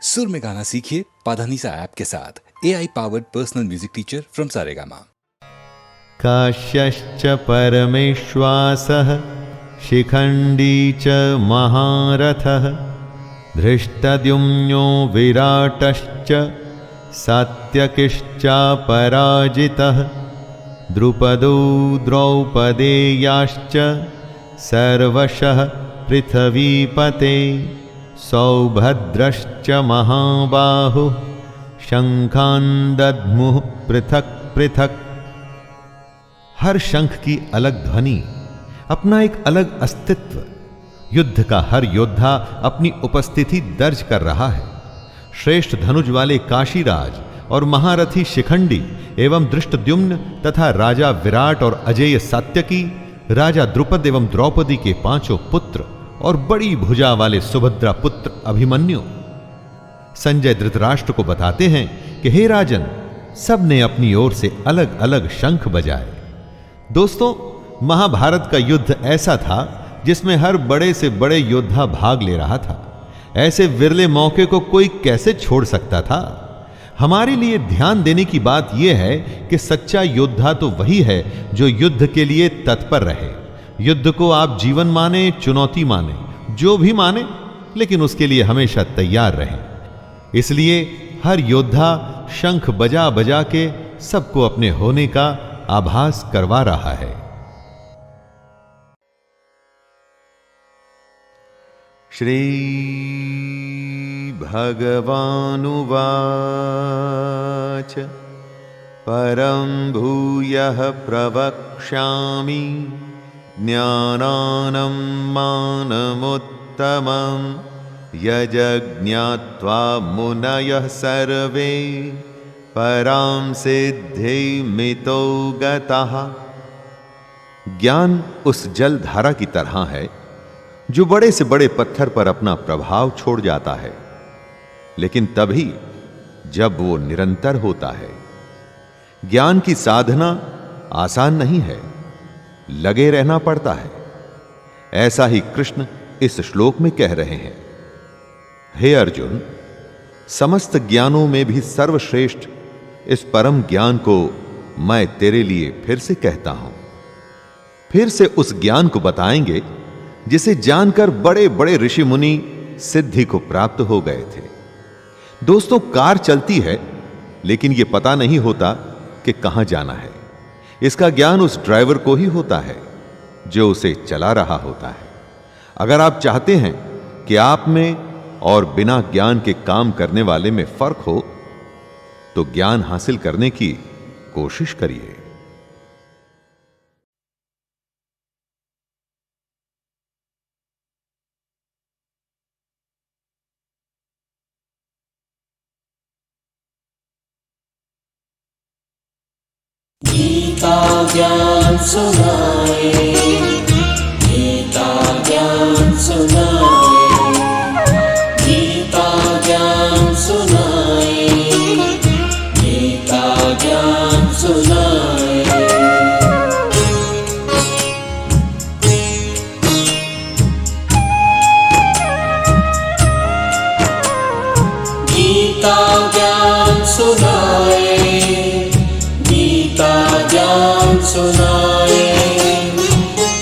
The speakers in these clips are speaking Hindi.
सुर में गाना सीखिए पाधानीसा ऐप के साथ। AI powered personal music teacher from Saregama. काश्यश्च परमेश्वासः शिखण्डी च महारथः धृष्टद्युम्नो विराटश्च सात्यकिश्चापराजितः द्रुपदो द्रौपदेयाश्च सर्वशः पृथ्वीपते सौभद्रश्च महाबाहुः शंखान् दद्मुः पृथक् पृथक्। हर शंख की अलग ध्वनि, अपना एक अलग अस्तित्व। युद्ध का हर योद्धा अपनी उपस्थिति दर्ज कर रहा है। श्रेष्ठ धनुष वाले काशीराज और महारथी शिखंडी एवं धृष्टद्युम्न तथा राजा विराट और अजेय सात्यकी, राजा द्रुपद एवं द्रौपदी के 5 पुत्र और बड़ी भुजा वाले सुभद्रा पुत्र अभिमन्यु। संजय धृतराष्ट्र को बताते हैं कि हे राजन, सब ने अपनी ओर से अलग अलग शंख बजाए। दोस्तों, महाभारत का युद्ध ऐसा था जिसमें हर बड़े से बड़े योद्धा भाग ले रहा था। ऐसे विरले मौके को कोई कैसे छोड़ सकता था। हमारे लिए ध्यान देने की बात यह है कि सच्चा योद्धा तो वही है जो युद्ध के लिए तत्पर रहे। युद्ध को आप जीवन माने, चुनौती माने, जो भी माने, लेकिन उसके लिए हमेशा तैयार रहें। इसलिए हर योद्धा शंख बजा बजा के सबको अपने होने का आभास करवा रहा है। श्री भगवानुवाच परं भूयः प्रवक्ष्यामि ज्ञानानं मानमुत्तमं यज्ञात्वा मुनयः सर्वे परां सिद्धिमितो गतः। ज्ञान उस जल धारा की तरह है जो बड़े से बड़े पत्थर पर अपना प्रभाव छोड़ जाता है, लेकिन तभी जब वो निरंतर होता है। ज्ञान की साधना आसान नहीं है, लगे रहना पड़ता है। ऐसा ही कृष्ण इस श्लोक में कह रहे हैं। हे अर्जुन, समस्त ज्ञानों में भी सर्वश्रेष्ठ इस परम ज्ञान को मैं तेरे लिए फिर से कहता हूं। फिर से उस ज्ञान को बताएंगे जिसे जानकर बड़े बड़े ऋषि मुनि सिद्धि को प्राप्त हो गए थे। दोस्तों, कार चलती है लेकिन यह पता नहीं होता कि कहां जाना है। इसका ज्ञान उस ड्राइवर को ही होता है जो उसे चला रहा होता है। अगर आप चाहते हैं कि आप में और बिना ज्ञान के काम करने वाले में फर्क हो, तो ज्ञान हासिल करने की कोशिश करिए। गीता ज्ञान सुनाए, गीता ज्ञान सुनाए, गीता ज्ञान सुनाए, गीता ज्ञान सुनाए। गीता ज्ञान सुनाए, गीता ज्ञान सुनाए,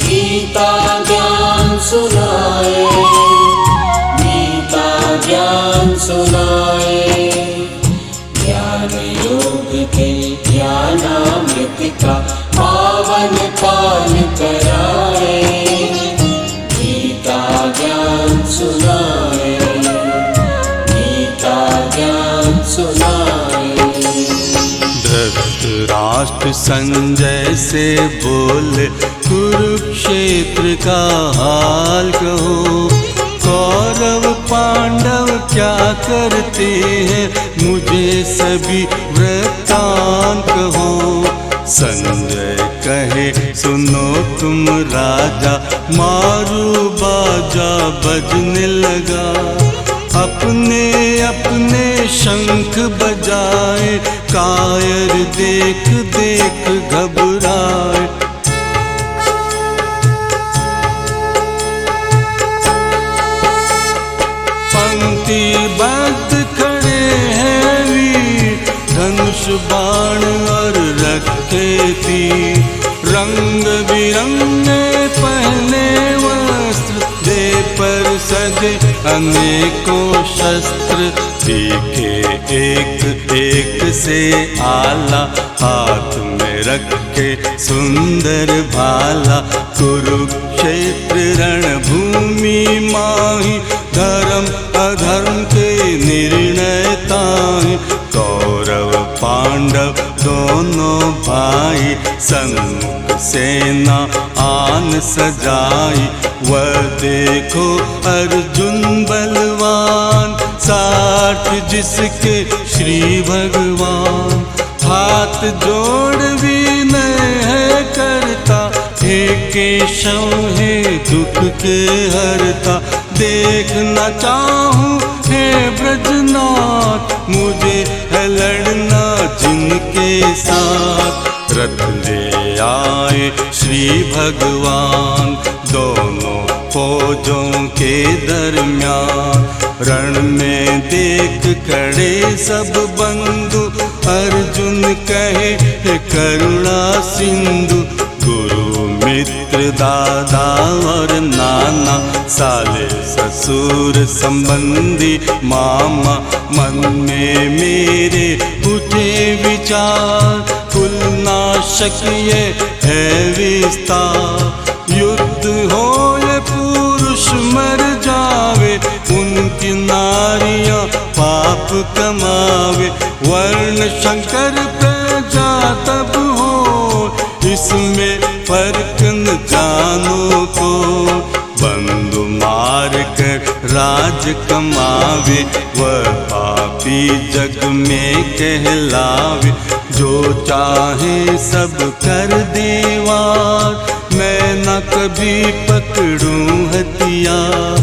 गीता ज्ञान सुनाए, गीता ज्ञान सुनाए। ज्ञान योग के ज्ञानामृत का पावन पान कराए। गीता ज्ञान सुनाए, गीता ज्ञान सुनाए। धृतराष्ट्र संजय से बोले, कुरुक्षेत्र का हाल कहो। कौरव पांडव क्या करते हैं, मुझे सभी वृत्तांत कहो। संजय कहे, सुनो तुम राजा, मारू बाजा बजने लगा। अपने अपने शंख बजाए, कायर देख देख घबराए। पंक्तिबद्ध बाण और रखे तीर, रंग बिरंगे पहने वस्त्र, दे पर सजे अनेकों शस्त्र, दिखे एक एक से आला, हाथ में रखे सुंदर भाला। कुरुक्षेत्र रणभूमि माही, धर्म अधर्म के निर्णय ताहि, कौरव पांडव दोनों भाई, सन्मुख सेना आन सजाई। वह देखो अर्जुन बलवान, साथ जिसके श्री भगवान, हाथ जोड़ विनय है करता, हे केशव हे दुख के हरता। देखना चाहूं हे ब्रजनाथ, मुझे है लड़ना जिनके साथ। रथ ले आए श्री भगवान, दोनों फौजों के दरमियान, रण में देख खड़े सब बंधु, अर्जुन कहे हे करुणा सिंधु। गुरु मित्र दादा और नाना, साले ससुर संबंधी मामा, मन में मेरे उठे विचार, कुल नाशक ये है विस्तार। युद्ध हो ये पुरुष मर जावे, उनकी नारियां पाप कमावे। वर्ण शंकर प्रजा तब हो, इसमें फर्क न जानो को। बंधु मार कर राज कमावे, वह पापी जग में कहलावे। जो चाहे सब कर देवार, मैं न कभी पकड़ूं हथियार।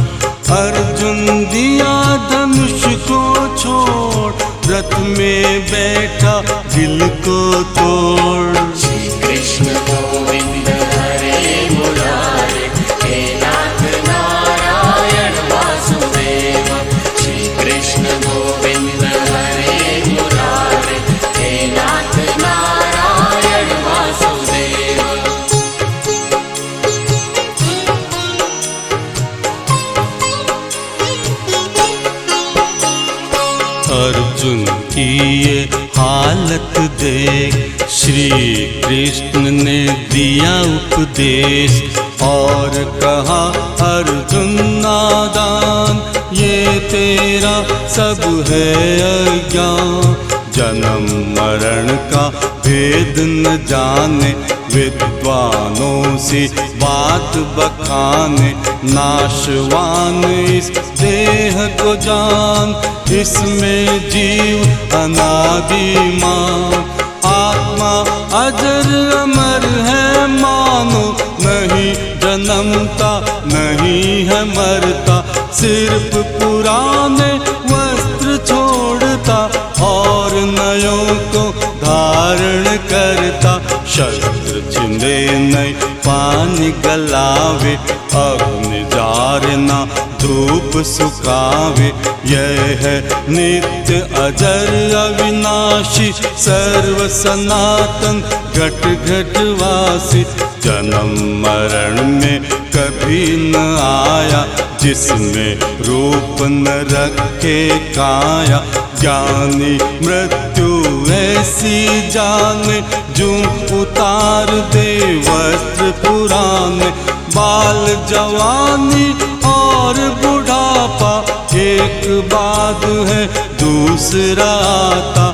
अर्जुन दिया धनुष को छोड़, रथ में बैठा दिल को तोड़। श्री कृष्ण गोविंद हरे मुरारे, हे नाथ नारायण वासुदेव। श्री कृष्ण गोविंद हरे मुरारे, हे नाथ नारायण वासुदेव। अर्जुन की ये हालत देख, श्री कृष्ण ने दिया उपदेश, और कहा अर्जुन नादान, ये तेरा सब है अज्ञान। जन्म मरण का भेद न जाने, विद्वानों से बात बखाने। नाशवान इस देह को जान, इसमें जीव अनादिमान। आत्मा अजर अमर है मानो, नहीं जन्मता नहीं है मरता। सिर्फ पुराने वस्त्र छोड़ता, और नयों को धारण करता। शस्त्र छिंदे नहीं पानी गलावे, अग्नि जारना धूप सुखावे। यह है नित्य अजर अविनाशी, सर्व सनातन घट घट वासी। जन्म मरण में कभी न आया, जिसमें रूप न रखे काया। ज्ञानी मृत्यु ऐसी जाने, जो उतार दे वस्त्र पुराने। बाल जवानी और बुढ़ापा, एक बाद है दूसरा आता।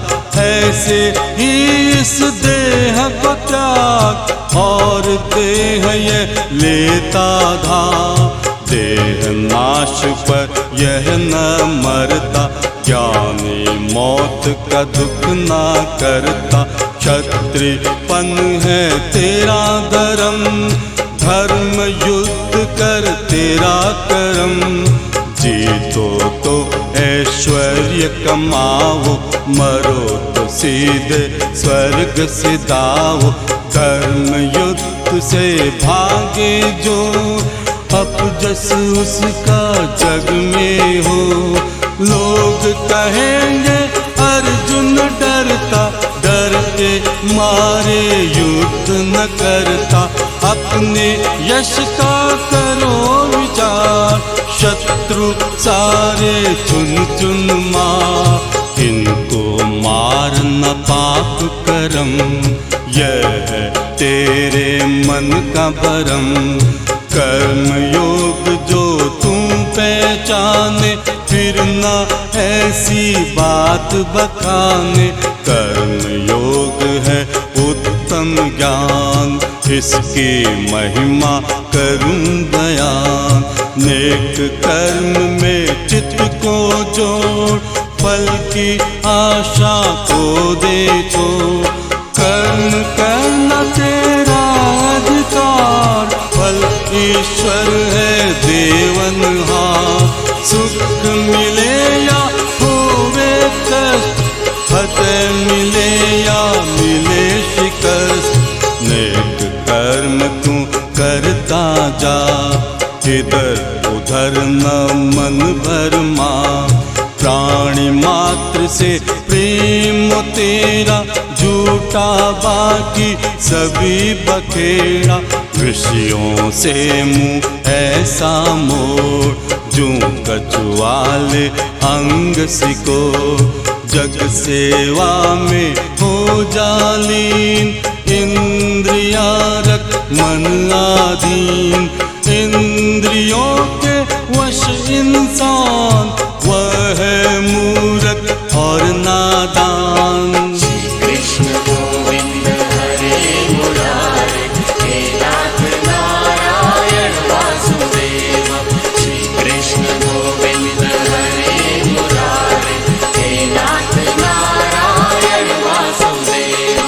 ऐसे ही इस देह को त्याग, और देह ये लेता था। देह नाश पर यह न मरता, ज्ञानी मौत का दुख ना करता। क्षत्रियपन है तेरा धर्म, धर्म युद्ध कर तेरा कर्म। जीतो तो ऐश्वर्य कमाओ, मरो तो सीधे स्वर्ग सिधाओ। धर्म युद्ध से भागे जो, अपजस उसका जग में हो। लोग कहेंगे अर्जुन डरता, मारे युद्ध न करता, अपने यश का करो विचार। शत्रु सारे चुन चुन मार, इनको मारना पाप करम। यह है तेरे मन का भरम, कर्म योग जो तू पहचाने, फिर ना ऐसी बात बखाने। कर्म योग है उत्तम ज्ञान, इसकी महिमा करूं बयान। नेक कर्म में चित्त को जोड़, फल की आशा को दे छोड़। कर्म करना तेरा अधिकार, फल ईश्वर है देवनहार। सुख मिले या होवे कष्ट, फतेह मिले या मिले शिकस्त। नेक कर्म तू करता जा, इधर उधर न मन भरमा। प्राणी मात्र से प्रेम तेरा, झूठा बाकी सभी बखेड़ा। ऋषियों से मुँह ऐसा मोड़, जूं कछुआले अंग सिको। जग सेवा में हो जालीन, इंद्रिया रख मन आधीन। इंद्रियों के वश इंसान, वह है मूर्ख और नादान। श्री कृष्ण गोविंद हरे मुरारे, हे नाथ नारायण वासुदेव। श्री कृष्ण गोविंद हरे मुरारे, हे नाथ नारायण वासुदेव।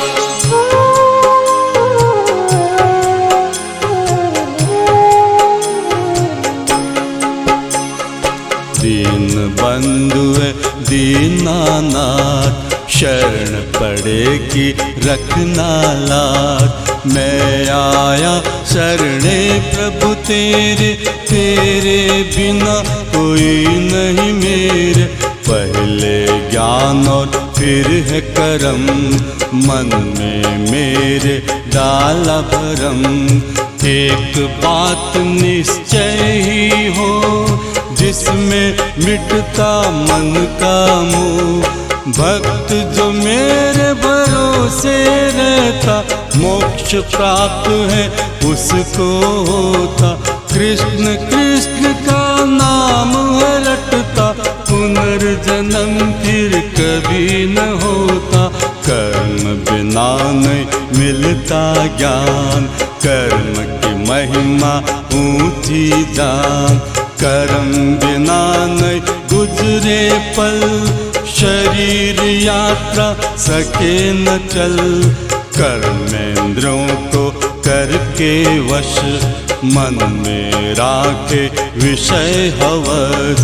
दीन बंधु है दीनानाथ, शरण पड़ेगी रखना लाज। मैं आया शरणे प्रभु तेरे, तेरे बिना कोई नहीं मेरे। पहले ज्ञान और फिर है करम, मन में मेरे डाला भरम। एक बात निश्चय ही हो, जिसमें मिटता मन का मोह। भक्त जो मेरे भरोसे रहता, मोक्ष प्राप्त है उसको होता। कृष्ण कृष्ण का नाम रटता, पुनर्जन्म फिर कभी न होता। कर्म बिना नहीं मिलता ज्ञान, कर्म की महिमा ऊंची जान। कर्म बिना नहीं गुजरे पल, शरीर यात्रा सके न चल। कर्मेंद्रों को करके वश, मन में राखे विषय हवस।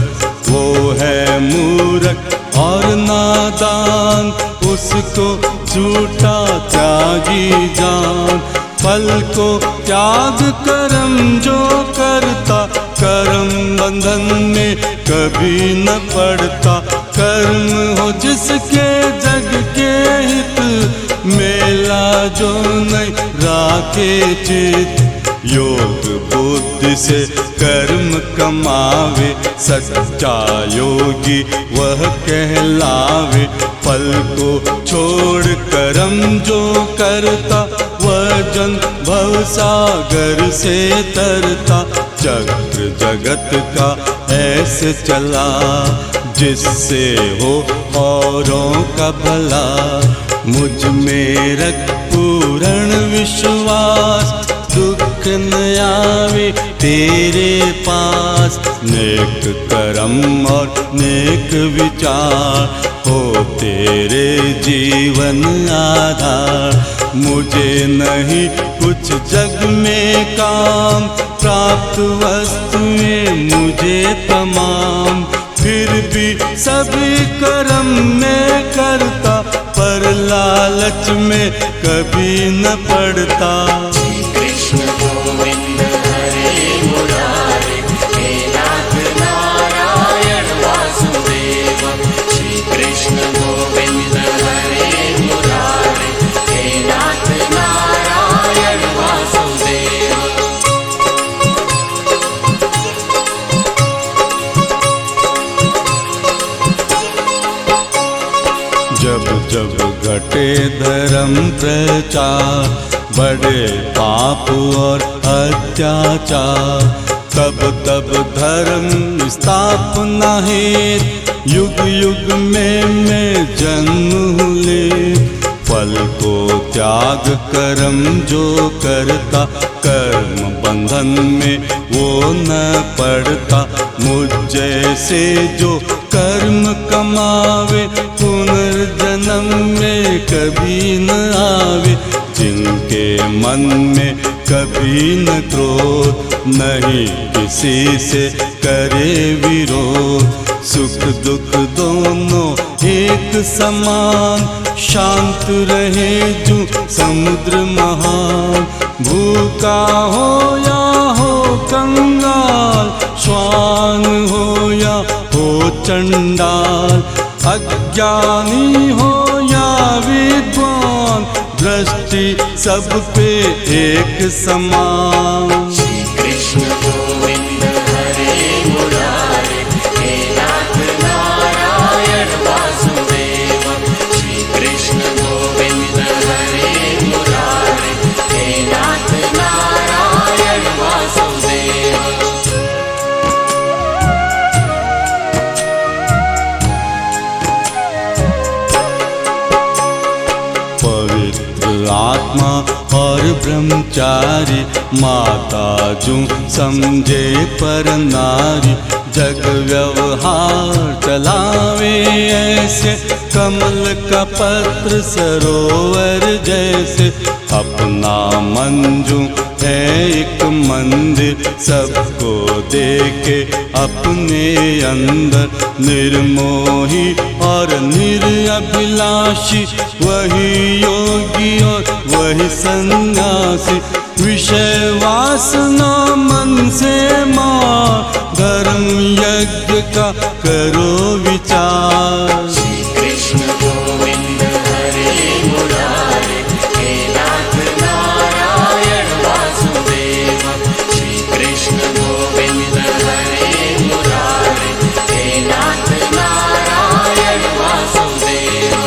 वो है मूर्ख और नादान, उसको झूठा त्यागी जान। फल को त्याग कर्म जो करता, कर्म बंधन में कभी न पड़ता। कर्म हो जिसके जग के हित, मेला जो नहीं राखे चित। योग बुद्धि से कर्म कमावे, सच्चा योगी वह कहलावे। फल को छोड़ कर्म जो करता, वह जन भवसागर से तरता। चक्र जगत का ऐसे चला, जिससे हो औरों का भला। मुझ में रख पूर्ण विश्वास, दुख न आवे तेरे पास। नेक कर्म और नेक विचार, हो तेरे जीवन आधार। मुझे नहीं कुछ जग में काम, प्राप्त वस्तुएं मुझे तमाम। फिर भी सभी कर्म में करता, पर लालच में कभी न पड़ता। श्री कृष्ण गोविंद हरे मुरारे, हे नाथ नारायण वासुदेव। श्री कृष्ण गोविंद हरे मुरारे, हे नाथ बटे धर्म प्रचार, बड़े पाप और अत्याचार। तब तब धर्म स्थापना हेत, युग युग में मैं जन्म ले। फल को त्याग कर्म जो करता, कर्म बंधन में वो न पड़ता। मुझ जैसे जो कर्म कमावे, पुनर्जन्म में कभी न आवे। जिनके मन में कभी न क्रोध, नहीं किसी से करे विरोध। सुख दुख दोनों एक समान, शांत रहे जो समुद्र महान। भूखा हो या हो कंगाल, श्वान हो या हो चंडाल। अज्ञानी हो या विद्वान, दृष्टि सब पे एक समान। श्री कृष्ण गोविंद हरे मुरारे, हे नाथ नारायण वासुदेव। श्री कृष्ण गोविंद हरे मुरारे, हे नाथ नारायण वासुदेव। आत्मा और ब्रह्मचारी, माता जो समझे पर नारी। जग व्यवहार चलावे ऐसे, कमल का पत्र सरोवर जैसे। अपना मन जो है एक मंदिर, सबको देखे अपने अंदर। निर्मोही और निरभिलाषी, वही योगी और वही सन्यासी। विषय वासना मन से मार, धर्म यज्ञ का करो विचार। श्री कृष्ण गोविंद हरे मुरारे, हे नाथ नारायण वासुदेव। श्री कृष्ण गोविंद हरे मुरारे, हे नाथ नारायण वासुदेव।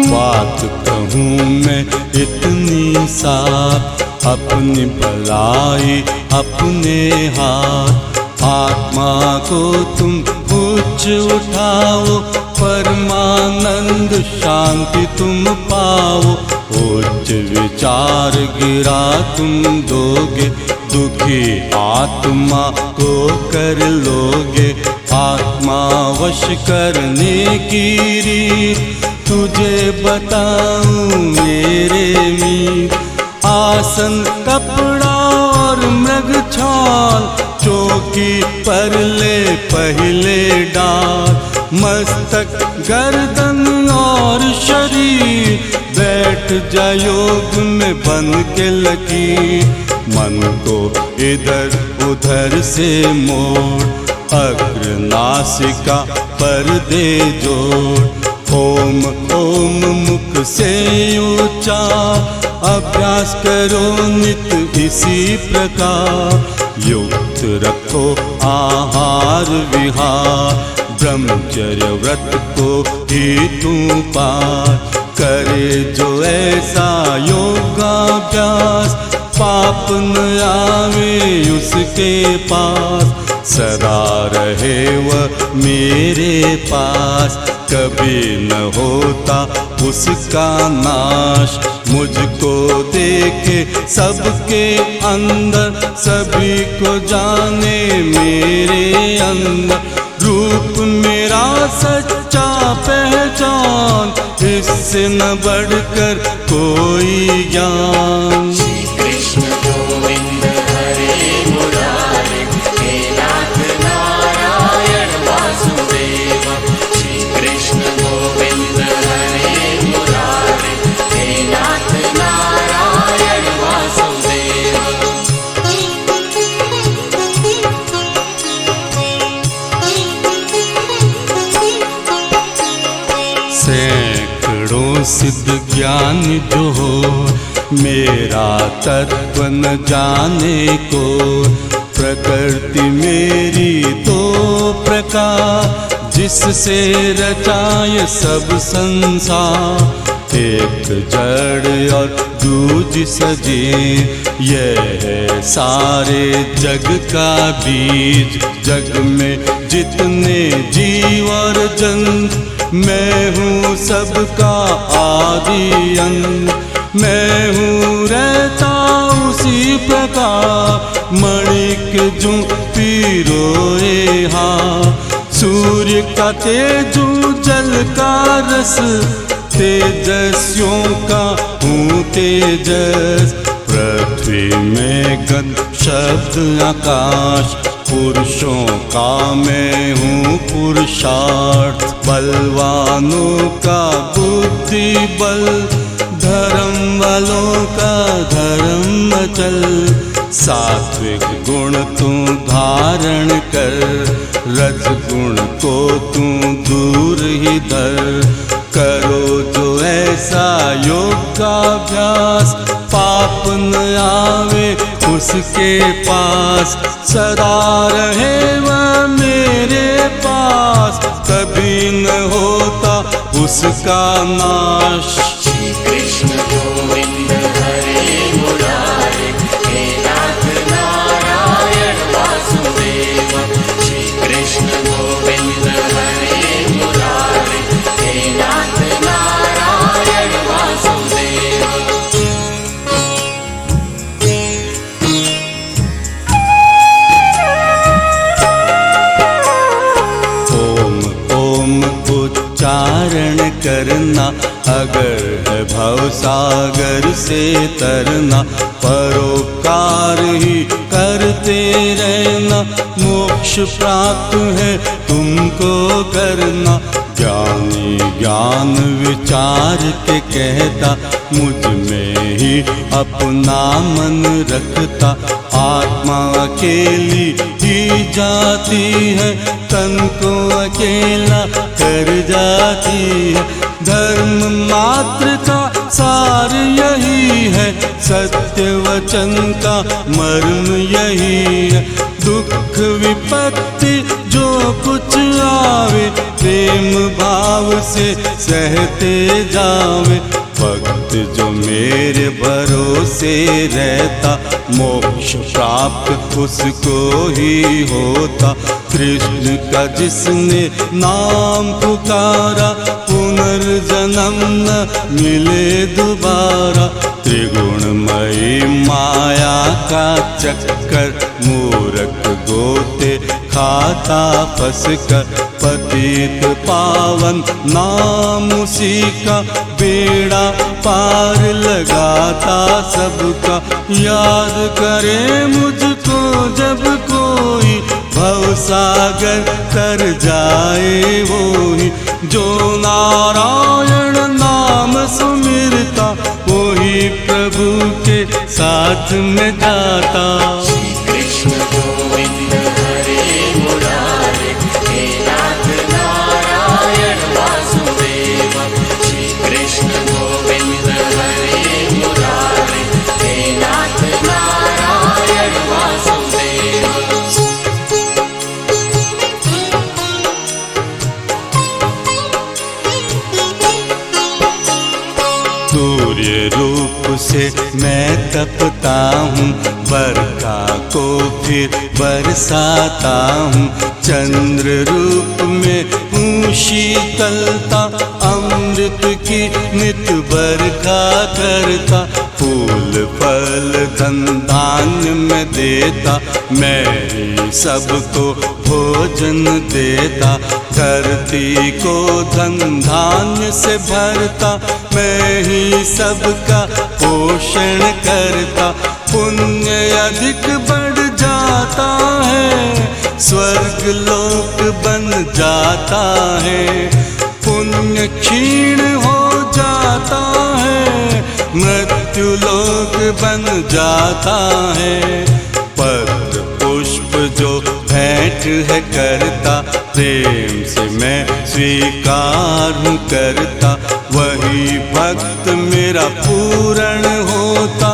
बात कहूँ मैं इतनी साफ, अपनी भलाई अपने हाथ। आत्मा को तुम उच्च उठाओ, परमानंद शांति तुम पाओ। उच्च विचार गिरा तुम दोगे, दुखी आत्मा को कर लोगे। आत्मा वश करने की रीत, तुझे बताऊं मेरे मीत। आसन कपड़ा और मृग छाल, चौकी पर ले पहले डाल। मस्तक गर्दन और शरीर, बैठ जा योग में बन के लकीर। मन को इधर उधर से मोड़, अग्र नासिका पर दे जोड़। ओम ओम मुख से उच्चार, अभ्यास करो नित इसी प्रकार। युक्त रखो आहार विहार, ब्रह्मचर्य व्रत को ही तू पार। करे जो ऐसा योगाभ्यास, पाप न आवे उसके पास। सदा रहे वह मेरे पास, कभी न होता उसका नाश। मुझको देखे सबके अंदर, सभी को जाने मेरे अंदर। रूप मेरा सच्चा पहचान, इससे न बढ़कर कोई ज्ञान। श्री कृष्ण गोविंद हरे मुरारे, हे नाथ नारायण वासुदेव। श्री कृष्ण गोविंद हरे मुरारे, हे नाथ नारायण वासुदेव। सैकड़ों सिद्ध ज्ञान जो हो, मेरा तत्व न जाने को। प्रकृति मेरी दो प्रकार, जिससे रचाए सब संसार। एक जड़ और दूज सजी, यह है सारे जग का बीज। जग में जितने जीव और जंत, मैं हूँ सबका आदि अंत। मैं हूँ रहता उसी प्रकार, मणिक जो पिरोए हा। सूर्य का तेजु जल का रस, तेजस्वियों का हूँ तेजस। पृथ्वी में गंध शब्द आकाश, पुरुषों का मैं हूँ पुरुषार्थ। बलवानों का बुद्धि बल, धर्म वालों का धर्म अचल। सात्विक गुण तू धारण कर, रजगुण को तू दूर ही धर। करो जो ऐसा योग का अभ्यास, पाप न आवे उसके पास। सदा रहे वह मेरे पास, कभी न होता उसका नाश। श्री कृष्ण गोविंद हरे मुरारे, हे नाथ नारायण वासुदेव। श्री कृष्ण गोविंद हरे मुरारे, हे नाथ नारायण वासुदेव। ओम ओम उच्चारण करना, अगर है भव सागर से तरना। परोपकार ही करते रहना, मोक्ष प्राप्त है तुमको करना। ज्ञानी ज्ञान विचार के कहता, मुझ में ही अपना मन रखता। आत्मा अकेली ही जाती है, तन को अकेला कर जाती है। धर्म मात्र का सार यही है, सत्य वचन का मर्म यही है। दुख विपत्ति जो कुछ आवे, प्रेम भाव से सहते जावे। भक्त जो मेरे भरोसे रहता, मोक्ष प्राप्त उसको ही होता। कृष्ण का जिसने नाम पुकारा, पुनर्जन्म न मिले दोबारा। त्रिगुणमयी माया का चक्कर, मूर्ख गोते खाता फंसकर। पतित पावन नाम उसी का, बेड़ा पार लगाता सबका। याद करे मुझको जब कोई, भवसागर तर जाए वो ही। जो नारायण नाम सुमिरता, वो ही प्रभु के साथ में जाता। श्री कृष्ण गोविंद हरे मुरारे, हे नाथ नारायण वासुदेव। श्री कृष्ण गोविंद हरे मुरारे, हे नाथ नारायण वासुदेव। सूर्य रूप से मैं तपता हूँ, बरखा को फिर बरसाता हूँ। चंद्र रूप में हूँ शीतलता, अमृत की नित बरखा करता। फूल फल धन धान्य में देता, मैं ही सबको भोजन देता। धरती को धन धान्य से भरता, मैं ही सबका पोषण करता। पुण्य अधिक बढ़ जाता है, स्वर्ग लोक बन जाता है। पुण्य क्षीण हो जाता है, मृत्यु लोक बन जाता है। पत्र पुष्प जो भेंट है करता, प्रेम से मैं स्वीकार हूँ करता। वही भक्त मेरा पूर्ण होता,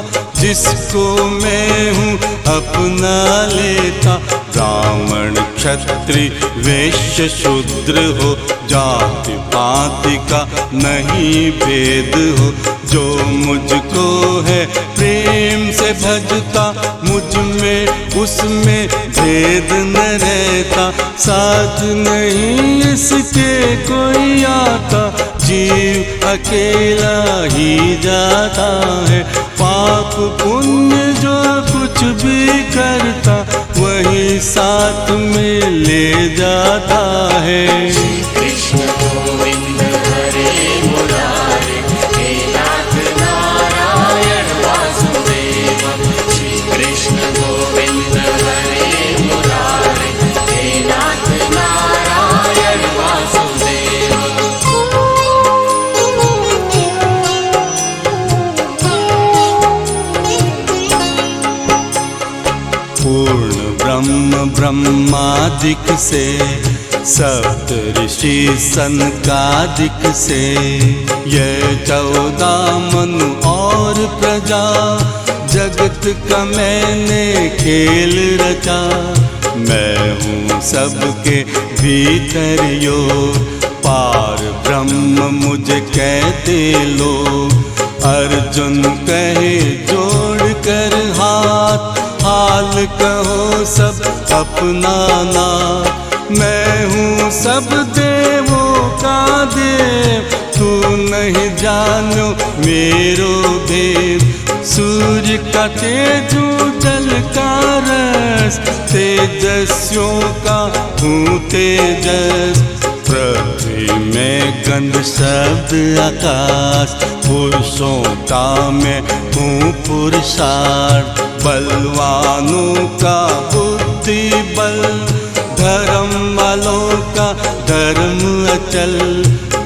जिसको मैं हूँ अपना लेता। ब्राह्मण क्षत्रिय वैश्य शूद्र हो, जाति पाति का नहीं भेद हो। जो मुझको है प्रेम से भजता, मुझ में उसमें भेद न रहता। साथ नहीं इसके कोई आता, जीव अकेला ही जाता है। पाप पुण्य जो कुछ भी करता, वही साथ में ले जाता है। कृष्ण गोविंद हरे मुरारे, हे नाथ नारायण वासुदेव। श्री कृष्ण गोविंद हरे मुरारे, हे नाथ नारायण वासुदेव। पूर्ण ब्रह्म ब्रह्मादिक से, सप्त ऋषि सनकादिक से, ये 14 मनु और प्रजा, जगत का मैंने खेल रचा। मैं हूँ सबके भीतर योग, पार ब्रह्म मुझे कहते लोग। अर्जुन कहे जोड़ कर हाथ, हाल कहो सब अपना नाथ। मैं हूँ सब देवों का देव, तू नहीं जानो मेरो भेद। सूर्य का तेजु जल का रस, तेजस्वियों का हूँ तेजस। पृथ्वी में गंध शब्द आकाश, पुरुषों का मैं हूँ पुरुषार्थ। बलवानों का बुद्धि बल, धर्म वालों का धर्म अचल।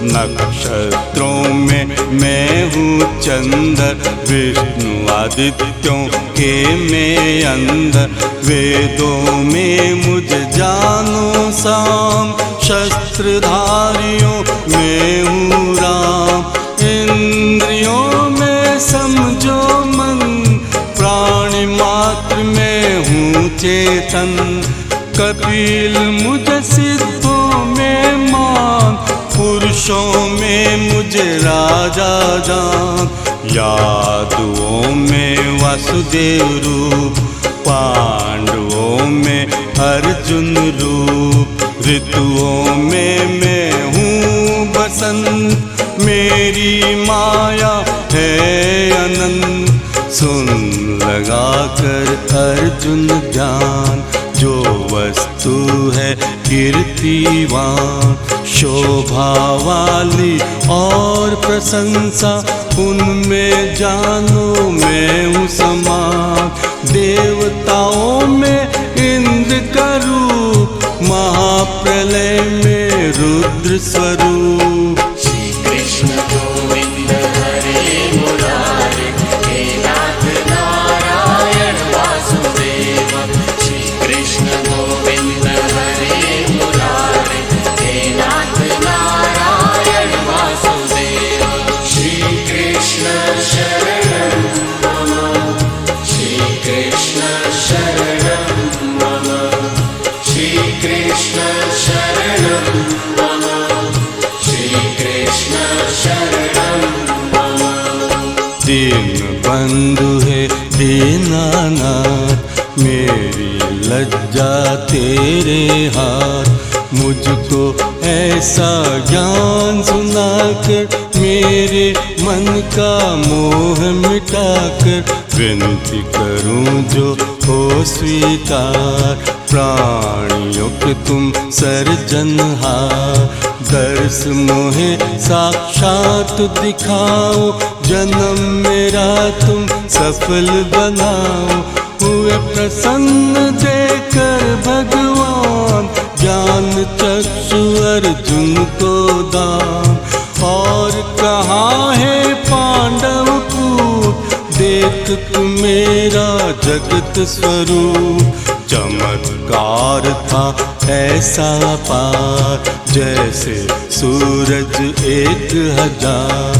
नक्षत्रों में मैं हूँ चंद्र, विष्णु आदित्यों के मैं अंदर। वेदों में मुझे जानो साम, शस्त्रधारियों में हूँ राम। इंद्रियों में समझो मन, प्राणी मात्र में हूँ चेतन। कपिल मुझे सिद्धों में मान, पुरुषों में मुझे राजा जान। यादवों में वासुदेव रूप, पांडवों में अर्जुन रूप। ऋतुओं में मैं हूँ बसंत, मेरी माया है अनंत। सुन लगा कर अर्जुन ध्यान, जो वस्तु है कीर्तिवान। शोभा वाली और प्रशंसा, उनमें जानो मैं हूँ समान। देवताओं में इंद्र का रूप, महाप्रलय में रुद्र स्वरूप। श्री कृष्ण गोविंद हरे मुरारे, हे नाथ नारायण वासुदेव। श्री कृष्ण गोविंद हरे मुरारे, हे नाथ नारायण वासुदेव। श्री कृष्ण शरणं मम, श्री कृष्ण शरणं मम, श्री कृष्ण शरणं मम, श्री कृष्ण शरणं मम। दीन बंधु है दीनानाथ, मेरी लज्जा तेरे हाथ। मुझको ऐसा ज्ञान सुनाकर, मेरे मन का मोह मिटाकर। विनती करूं जो हो स्वीकार, प्राणियों के तुम सर्जनहार। दर्श मोहे साक्षात दिखाओ, जन्म मेरा तुम सफल बनाओ। हुए प्रसन्न देकर भगवान, ज्ञान चक्षु अर्जुन को दान। और कहाँ है पांडव पूत, देख तू मेरा जगत स्वरूप। चमत्कार था ऐसा पार, जैसे सूरज 1000।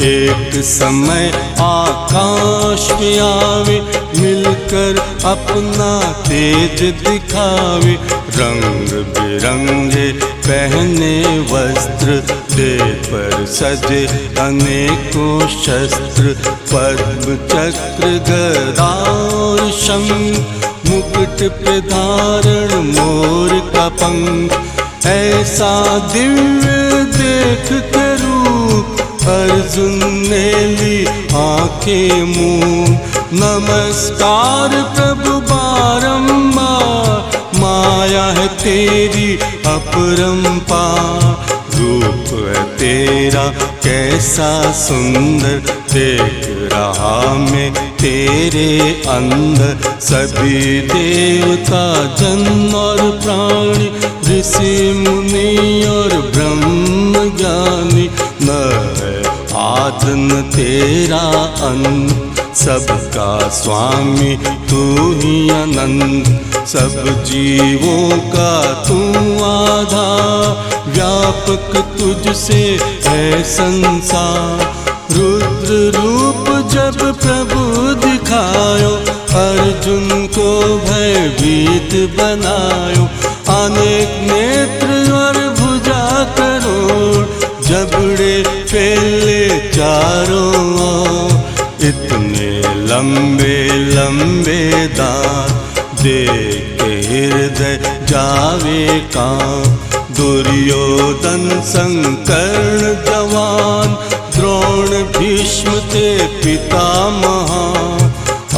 एक समय आकाश में आवे, मिलकर अपना तेज दिखावे। रंग बिरंगे पहने वस्त्र, दे पर सजे अनेकों शस्त्र। पद्म चक्र गदा और शंख, मुकुट पे धारण मोर का पंख। ऐसा दिव्य देख के रूप, अर्जुन ने ली आंखें मूंद। नमस्कार प्रभु बारंबार, माया है तेरी अपरंपार। रूप है तेरा कैसा सुंदर, देख रहा मैं तेरे अंदर। सभी देवता जन और प्राणी, ऋषि मुनि और ब्रह्म ज्ञानी। न है आद न तेरा अंत, सबका स्वामी तू ही अनंत। सब जीवों का तू आधार, व्यापक तुझसे है संसार। रुद्र रूप जब प्रभु दिखायो, अर्जुन को भयभीत बनायो। अनेक नेत्र और भुजा करोड़, जबड़े फैले चारों ओर। इतने लंबे लंबे दांत, देख के हृदय जावे कांप। दुर्योधन संकर्ण जवान, द्रोण भीष्म ते पितामहा।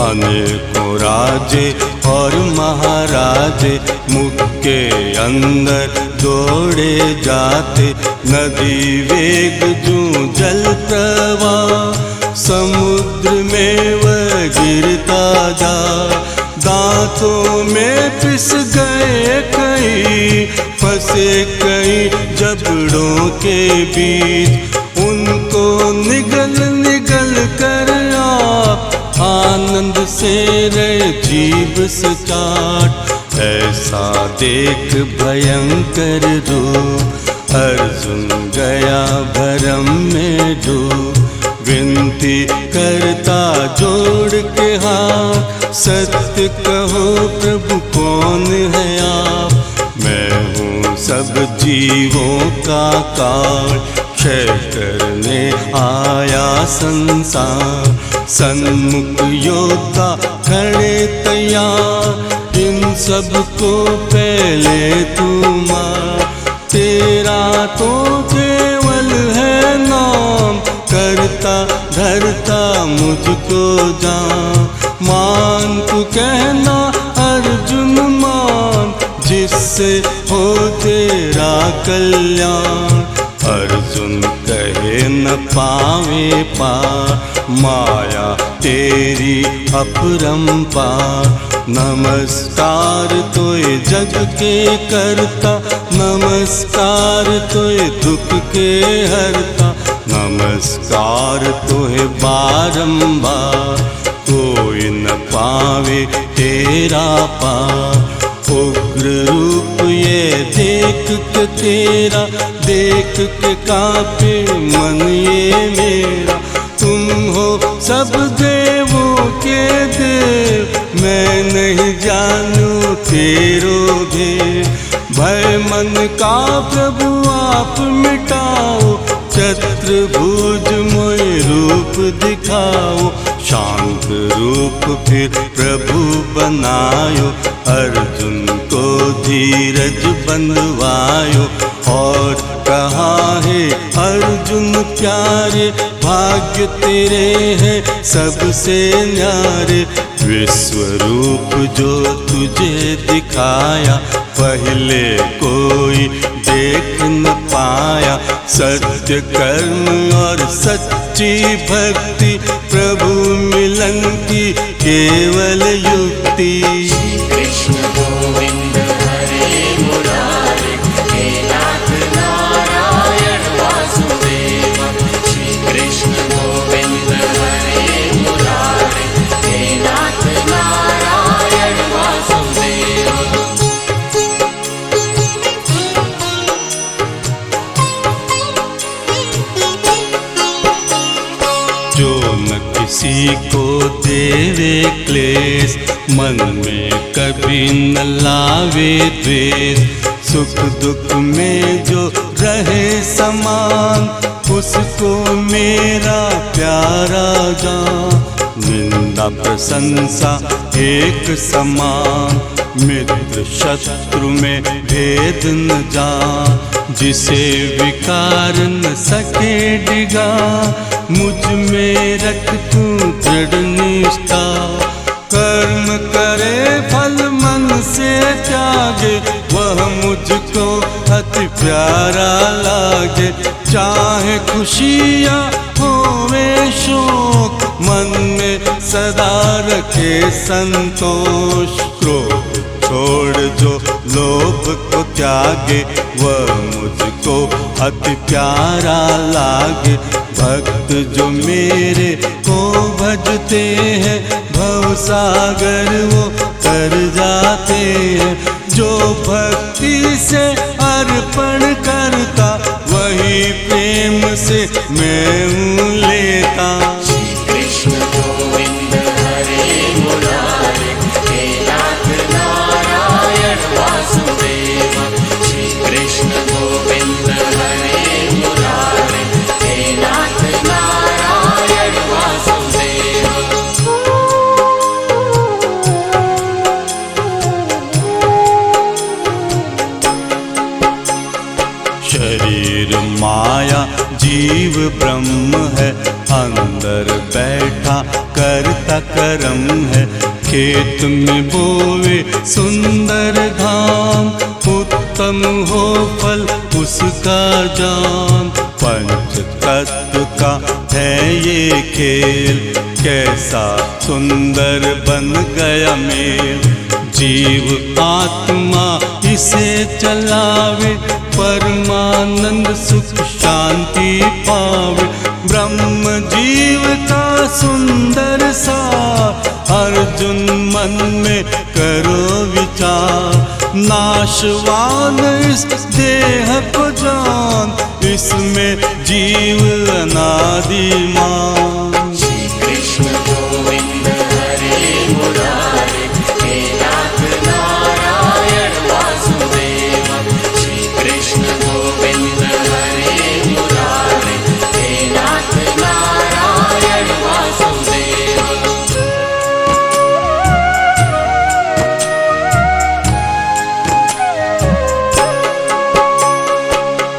अनेकों राजे और महाराजे, मुख के अंदर दौड़े जाते। नदी वेग जूं जल प्रवाह, समुद्र में वह गिरता जा। दांतों में पिस गए कई, फंसे कई जबड़ों के बीच। उनको निगल निगल कर आप, आनंद से रहे जीभ से चाट। ऐसा देख भयंकर रूप, अर्जुन गया भरम में डूब। विनती करता जोड़ के हाथ, सत्य कहो प्रभु कौन है आप। मैं हूँ सब जीवों का काल, क्षय करने आया संसार। सन्मुख योद्धा खड़े तैयार, इन सबको पहले तू मार। तेरा तो केवल है नाम, करता धरता मुझको जान। मान तू कहना अर्जुन मान, जिससे हो तेरा कल्याण। अर्जुन कहे न पावे पार, माया तेरी अपरंपार। नमस्कार तोय जग के करता, नमस्कार तोय दुख के हरता। नमस्कार तोहे बारंबार, कोई न पावे तेरा पार। उग्र रूप ये देख के तेरा, देख के कांपे मन ये मेरा। तुम हो सब देवों के देव, मैं नहीं जानू तेरो भेद। भय मन का प्रभु आप मिटाओ, चतुर्भुज मोय रूप दिखाओ। शांत रूप फिर प्रभु बनायो, अर्जुन को धीरज बंधवायो। और कहा है अर्जुन प्यारे, भाग्य तेरे हैं सबसे न्यारे। विश्व रूप जो तुझे दिखाया, पहले कोई देख न पाया। सत्य कर्म और सच्ची भक्ति, प्रभु मिलन की केवल युक्ति। कृष्ण गोविंद हरे मुरारे, हे नाथ नारायण वासुदेव। श्री कृष्ण गोविंद हरे मुरारे, हे नाथ नारायण वासुदेव। तेरे क्लेश, मन में कभी न लावे द्वेष। सुख दुख में जो रहे समान, उसको मेरा प्यारा जान। निंदा प्रशंसा एक समान, मित्र शत्रु में भेद न जान। जिसे विकार न सके डिगा, मुझ में रख तू दृढ़ निष्ठा। कर्म करे फल मन से त्यागे, वह मुझको अति प्यारा लागे। चाहे खुशियाँ होवे शोक, मन में सदा रखे संतोष। क्रोध छोड़ जो लोभ को त्यागे, वह मुझको अति प्यारा लागे। भक्त जो मेरे को भजते हैं, भव सागर वो तर जाते हैं। जो भक्ति से अर्पण करता, वही प्रेम से मैं हूँ लेता। श्री कृष्ण गोविंद हरे मुरारे, हे नाथ नारायण वासुदेव। श्री कृष्ण गोविंद हरे मुरारे, हे नाथ नारायण वासुदेव। शरीर माया जीव ब्रह्म है, अंदर बैठा करता कर्म है। खेत में बोवे सुंदर धाम, उत्तम हो फल उसका जान। पंच तत्व का है ये खेल, कैसा सुंदर बन गया मेल। जीव आत्मा इसे चलावे, परमानंद सुख शांति पावे। ब्रह्म जीव का सुंदर सार, अर्जुन मन में करो विचार। नाशवान इस देह को जान, इसमें जीव अनादिमान। श्री कृष्ण गोविंद हरे मुरारे, हे नाथ नारायण वासुदेव। श्री कृष्ण गोविंद हरे मुरारे, हे नाथ नारायण वासुदेव।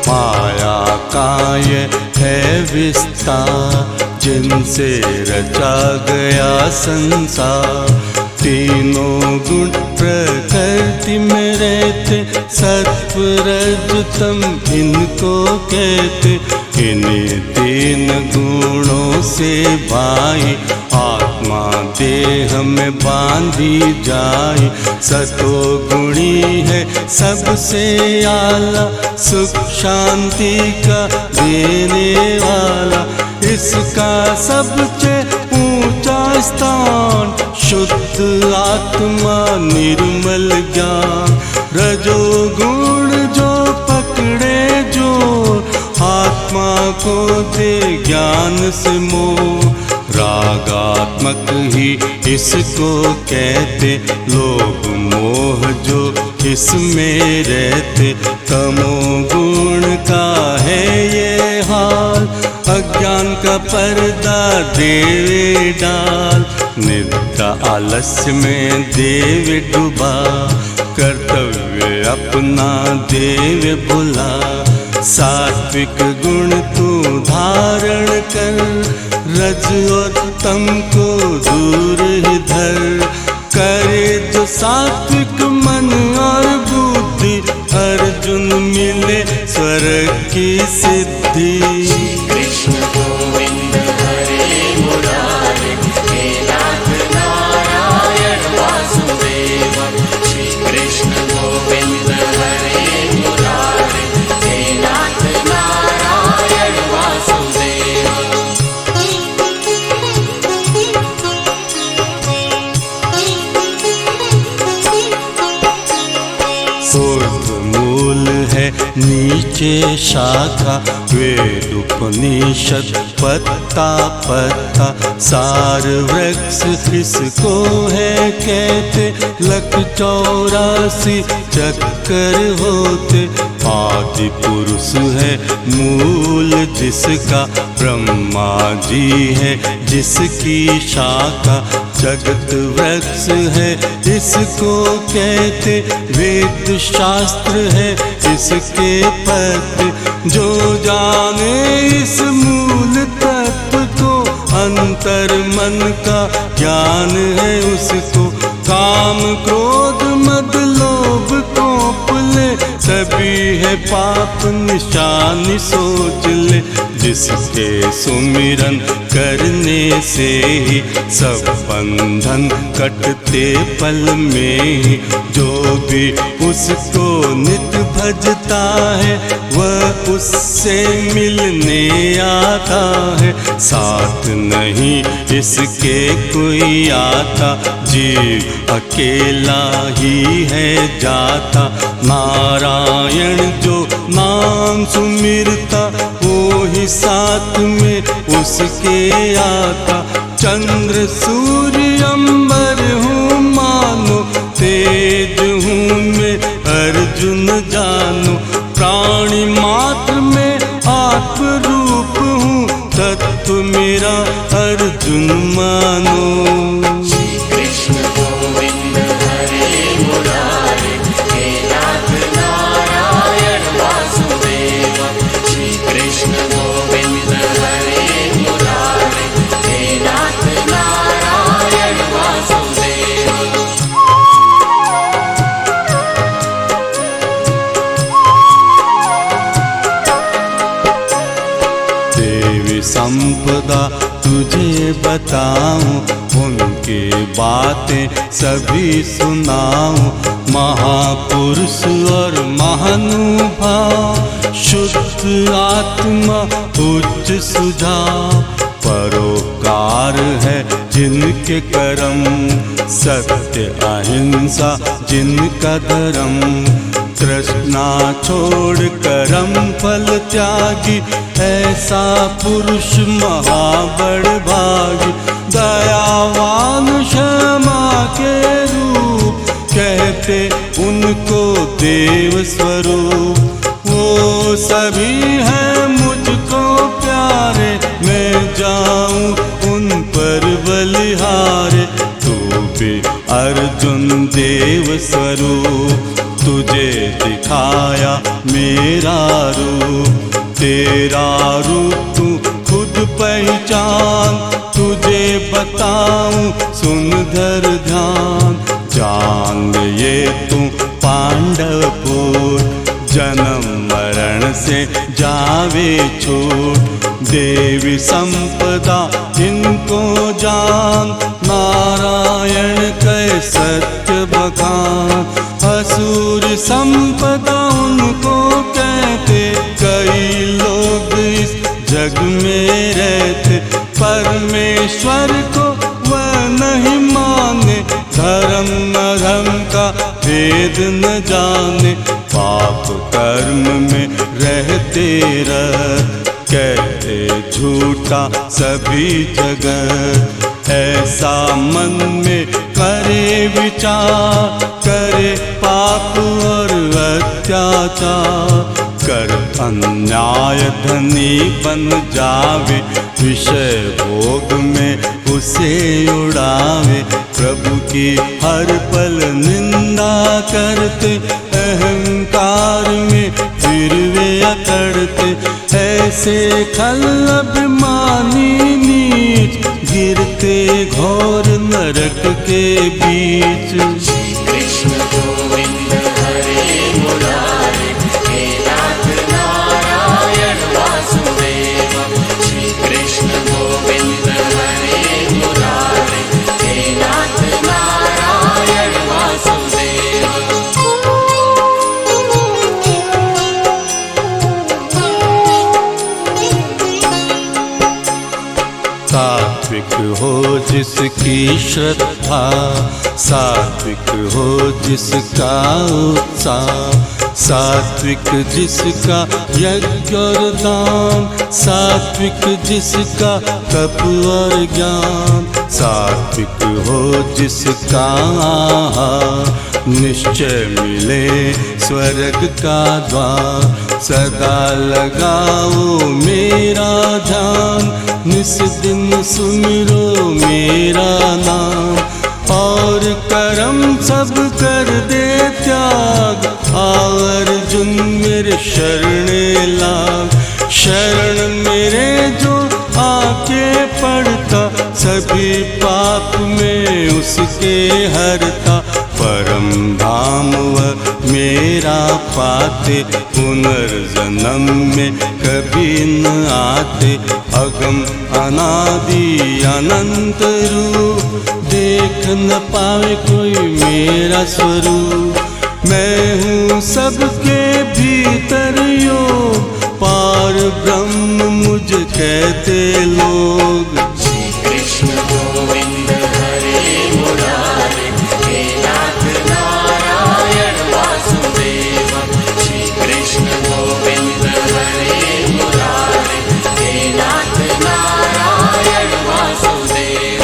माया काय है विस्तार, जिनसे रचा गया संसार। तीनों गुण प्रकृति में रहते, सत्व रज तम इनको कहते। इन्हीं तीन गुणों से भाई, आत्मा देह में बांधी जाए। सतो गुणी है सबसे आला, सुख शांति का देने वाला। इसका सबसे ऊंचा स्थान, शुद्ध आत्मा निर्मल ज्ञान। रजोगुण जो पकड़े जोर, आत्मा को दे ज्ञान से मोह। रागात्मक ही इसको कहते, लोभ मोह जो इसमें रहते। तमोगुण का है ये हाल, अज्ञान का पर्दा देवे डाल। निद्रा आलस्य में देव डूबा, कर्तव्य अपना देव भुला। सात्विक गुण तू धारण कर, रज और तम को दूर ही धर। करे जो सात्विक मन और बुद्धि, अर्जुन मिले स्वर्ग की सिद्धि। कृष्ण गोविंद हरे मुरारे, हे नाथ नारायण वासुदेव। श्री कृष्ण गोविंद हरे मुरारे, हे नाथ नारायण वासुदेव। मूल है नीचे शाखा, वेद उपनिषद पत्ता पत्ता सार वृक्ष इसको है कहते। 184 चक्कर होते, आदि पुरुष है मूल जिसका, ब्रह्मा जी है जिसकी शाखा। जगत वृक्ष है इसको कहते, वेद शास्त्र है इसके पत्ते। जो जाने इस मूल तत्व को, अंतर मन का ज्ञान है उसको। काम क्रोध मद लोभ कोप ले, सभी है पाप निशानी सोच ले। जिसके सुमिरन करने से ही सब बंधन कटते पल में ही। जो भी उसको नित भजता है, वह उससे मिलने आता है। साथ नहीं इसके कोई आता, जीव अकेला ही है जाता। नारायण जो नाम सुमिरता, वो ही साथ में उसके आता। चंद्र सूर्य अंबर हूँ मानो, तेज हूँ मैं अर्जुन जानो। प्राणी मात्र में आत्म रूप हूँ, तत्व मेरा अर्जुन मानो। श्री कृष्ण गोविंद हरे मुरारे, हे नाथ नारायण वासुदेव। श्री कृष्ण गोविंद हरे मुरारे, हे नाथ नारायण वासुदेव। देवी संपदा तुझे बताऊं, उनकी बातें सभी सुनाऊं। महापुरुष और महानुभाव, शुद्ध आत्मा उच्च सुझाव। परोपकार है जिनके कर्म, सत्य अहिंसा जिनका धर्म। तृष्णा छोड़ करम फल त्यागी, ऐसा पुरुष महाबड़ भागी। दयावान क्षमा के रूप, कहते उनको देव स्वरूप। वो सभी हैं मुझको प्यारे, मैं जाऊं उन पर बलिहारे। तू भी अर्जुन देव स्वरूप, तुझे दिखाया मेरा रूप। तेरा रूप तू खुद पहचान, तुझे बताऊं सुन धर ध्यान। जान ये तू पांडवपुर, जन्म मरण से जावे छूट। देवी संपदा इनको जान, नारायण कै सत्य बखान। असुर संपदा उनको कहते, कई लोग इस जग में रहते। परमेश्वर को वह नहीं माने, धर्म अधर्म का भेद न जाने। पाप कर्म में रहते रह, कहते झूठा सभी जगत। ऐसा मन में करे विचार, करे पाप और अत्याचार। कर अन्याय धनी बन जावे, विषय भोग में उसे उड़ावे। प्रभु की हर पल निंदा करते, अहंकार में फिर वे अकड़ते। ऐसे खल अभिमानी नीच, गिरते घोर नरक के बीच। श्री कृष्ण गोविंद हरे मुरारे, हे नाथ नारायण वासुदेव। श्री कृष्ण गोविंद हरे मुरारे, हे नाथ नारायण वासुदेव। सात्विक हो जिसकी की श्रद्धा, सात्विक हो जिसका उत्साह, सात्विक जिसका यज्ञ और दान, सात्विक जिसका तप और ज्ञान, सात्विक हो जिसका आहार, निश्चय मिले स्वर्ग का द्वार। सदा लगाओ मेरा ध्यान, निस दिन सुमिरो मेरा नाम, और कर्म सब कर दे त्याग, आओ अर्जुन मेरे शरण लाग। शरण मेरे जो आके पड़ता, सभी पाप में उसके हरता। परम धाम वह मेरा पाते, पुनर्जन्म में कभी न आते। अगम अनादि अनंत रूप, देख न पावे कोई मेरा स्वरूप। मैं हूँ सबके भीतर योग, पार ब्रह्म मुझ कहते लोग। श्री कृष्ण गोविंद हरे मुरारे, हे नाथ नारायण वासुदेव। श्री कृष्ण गोविंद हरे मुरारे, हे नाथ नारायण वासुदेव।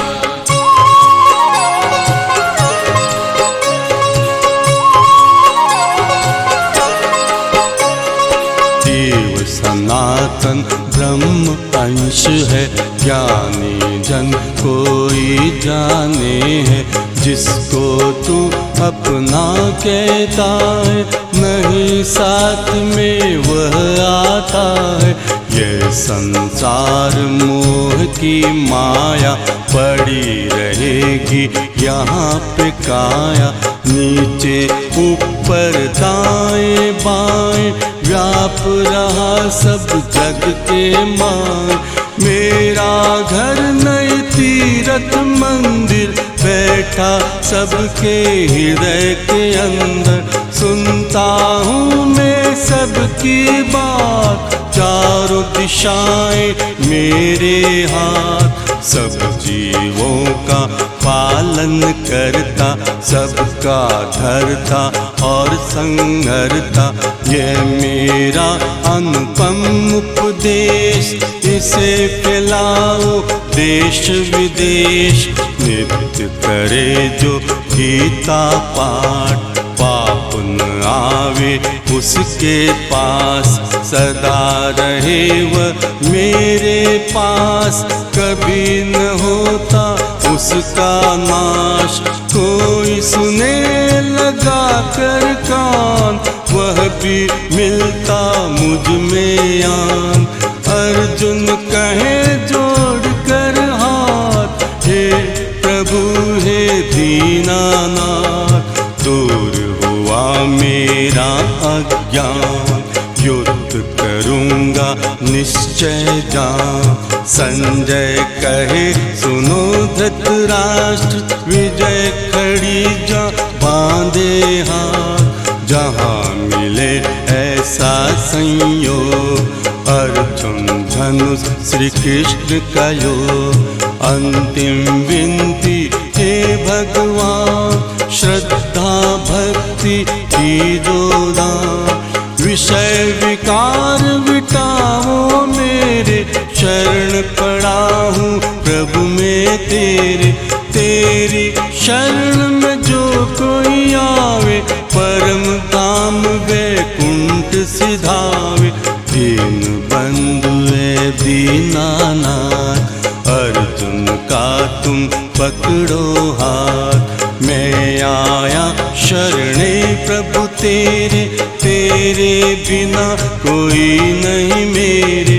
देव सनातन ब्रह्म अंश है, ज्ञानी जन कोई जाने है। जिसको तू अपना कहता है, नहीं साथ में वह आता है। यह संसार मोह की माया, पड़ी रहेगी यहाँ पे काया। नीचे ऊपर दाएं बाएं, व्याप रहा सब जग के मान। मेरा घर नहीं तीरथ मंदिर, बैठा सबके हृदय के अंदर। सुनता हूँ मैं सबकी बात, चारों दिशाएं मेरे हाथ। सब जीवों का पालन करता, सबका धरता और संहरता। यह मेरा अनुपम उपदेश, इसे फैलाओ देश विदेश। नित्य करे जो गीता पाठ, पाप न आवे उसके पास। सदा रहे वह मेरे पास, कभी न होता उसका नाश। कोई सुने लगा कर कान, वह भी मिलता मुझ में आन। अर्जुन कहे जोड़ कर हाथ, हे प्रभु हे दीनानाथ। दूर हुआ मेरा अज्ञान, युद्ध करूँगा निश्चय जान। संजय कहे सुनो धृतराष्ट्र, विजय खड़ी जा बांधे हाथ। जहाँ मिले ऐसा संयोग, अर्जुन धनुष श्री कृष्ण का योग। अंतिम विनती हे भगवान, श्रद्धा भक्ति की जोदान। विषय विकार मिटाओ मेरे, शरण पड़ा हूँ प्रभु में तेरे। तेरी शरण में जो कोई आवे, परम धाम वैकुंठ सिधावे। दीन बंधु है दीनानाथ, अर्जुन का तुम पकड़ो हाथ। मैं आया शरणे प्रभु तेरे, तेरे बिना कोई नहीं मेरे।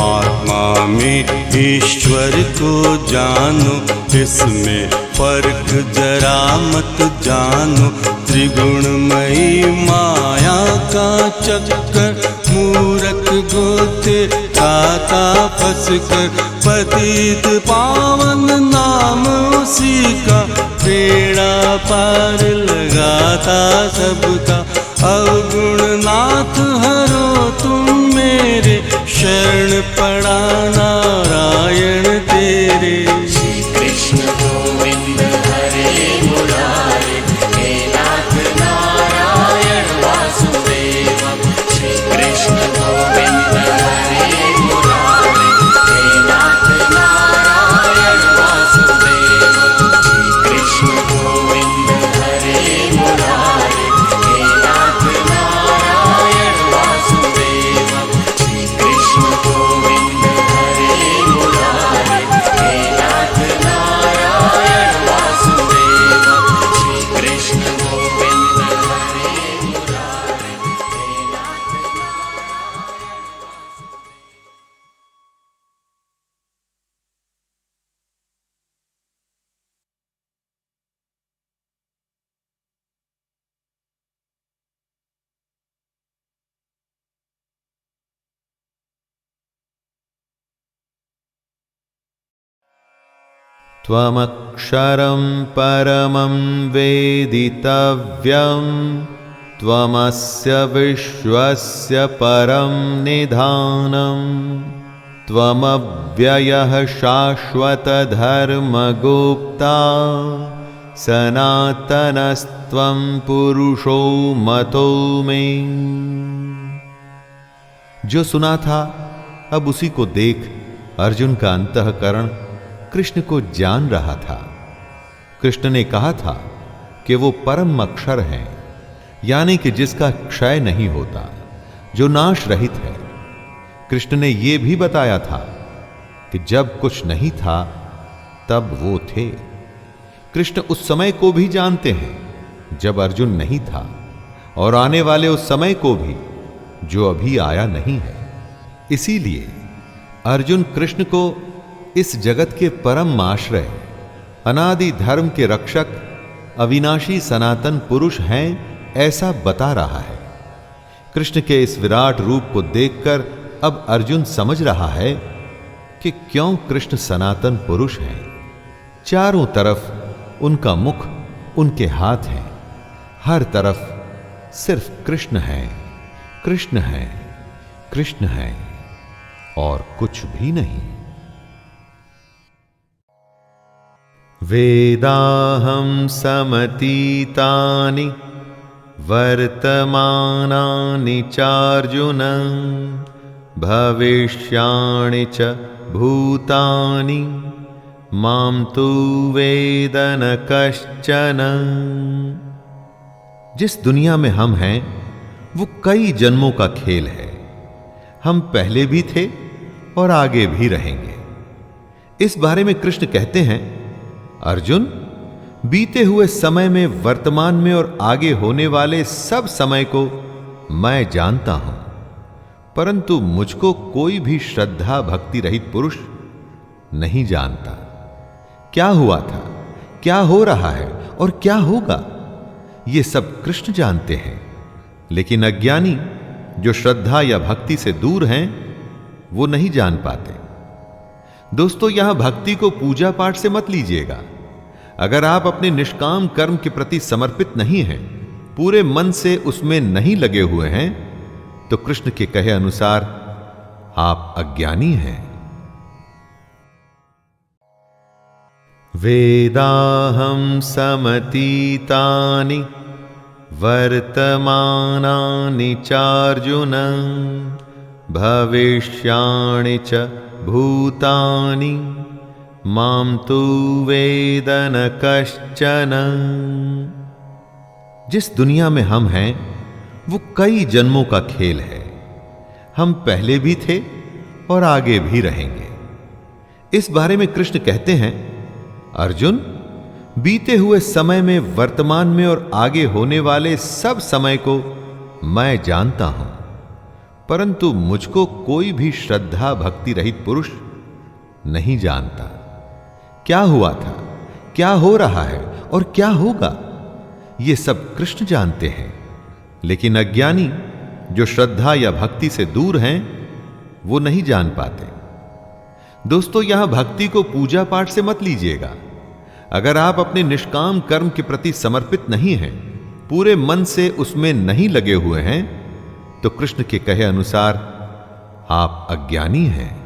आत्मा में ईश्वर को जानो, इसमें फर्क जरा मत जानो। त्रिगुणमयी माया का चक्कर, मूरख गोते खाता फंस कर। पतित पावन नाम उसी का, बेड़ा पार लगाता सबका। अवगुणनाथ हरो तुम मेरे, शरण पड़ा नारायण तेरे। श्री कृष्ण गोविंद गोविन्द हरे मुरारे हे नाथ त्वमक्षरं परमं वेदितव्यं त्वमस्य विश्वस्य परं निधानं त्वमव्ययः शाश्वतधर्मगुप्ता सनातनस्त्वं पुरुषो मतो मे। जो सुना था अब उसी को देख अर्जुन का अंतःकरण कृष्ण को जान रहा था। कृष्ण ने कहा था कि वो परम अक्षर हैं, यानी कि जिसका क्षय नहीं होता, जो नाश रहित है। कृष्ण ने यह भी बताया था कि जब कुछ नहीं था तब वो थे। कृष्ण उस समय को भी जानते हैं जब अर्जुन नहीं था, और आने वाले उस समय को भी जो अभी आया नहीं है। इसीलिए अर्जुन कृष्ण को इस जगत के परम आश्रय, अनादि धर्म के रक्षक, अविनाशी सनातन पुरुष हैं ऐसा बता रहा है। कृष्ण के इस विराट रूप को देखकर अब अर्जुन समझ रहा है कि क्यों कृष्ण सनातन पुरुष हैं। चारों तरफ उनका मुख, उनके हाथ हैं, हर तरफ सिर्फ कृष्ण है, कृष्ण है, कृष्ण है और कुछ भी नहीं। वेदाहं समतीतानि वर्तमानानि चार्जुन भविष्याणि च भूतानि मां तु वेद न कश्चन। जिस दुनिया में हम हैं वो कई जन्मों का खेल है। हम पहले भी थे और आगे भी रहेंगे। इस बारे में कृष्ण कहते हैं, अर्जुन, बीते हुए समय में, वर्तमान में और आगे होने वाले सब समय को मैं जानता हूं, परंतु मुझको कोई भी श्रद्धा भक्ति रहित पुरुष नहीं जानता। क्या हुआ था, क्या हो रहा है और क्या होगा, ये सब कृष्ण जानते हैं। लेकिन अज्ञानी जो श्रद्धा या भक्ति से दूर हैं वो नहीं जान पाते। दोस्तों, यहां भक्ति को पूजा पाठ से मत लीजिएगा। अगर आप अपने निष्काम कर्म के प्रति समर्पित नहीं हैं, पूरे मन से उसमें नहीं लगे हुए हैं, तो कृष्ण के कहे अनुसार आप अज्ञानी हैं। वेदाहं समतीतानि वर्तमानानि चार्जुन भविष्याणि च भूतानि मां तु वेद न कश्चन। जिस दुनिया में हम हैं वो कई जन्मों का खेल है। हम पहले भी थे और आगे भी रहेंगे। इस बारे में कृष्ण कहते हैं, अर्जुन, बीते हुए समय में, वर्तमान में और आगे होने वाले सब समय को मैं जानता हूं, परंतु मुझको कोई भी श्रद्धा भक्ति रहित पुरुष नहीं जानता। क्या हुआ था, क्या हो रहा है और क्या होगा, ये सब कृष्ण जानते हैं। लेकिन अज्ञानी जो श्रद्धा या भक्ति से दूर हैं वो नहीं जान पाते। दोस्तों, यहां भक्ति को पूजा पाठ से मत लीजिएगा। अगर आप अपने निष्काम कर्म के प्रति समर्पित नहीं हैं, पूरे मन से उसमें नहीं लगे हुए हैं, तो कृष्ण के कहे अनुसार आप अज्ञानी हैं।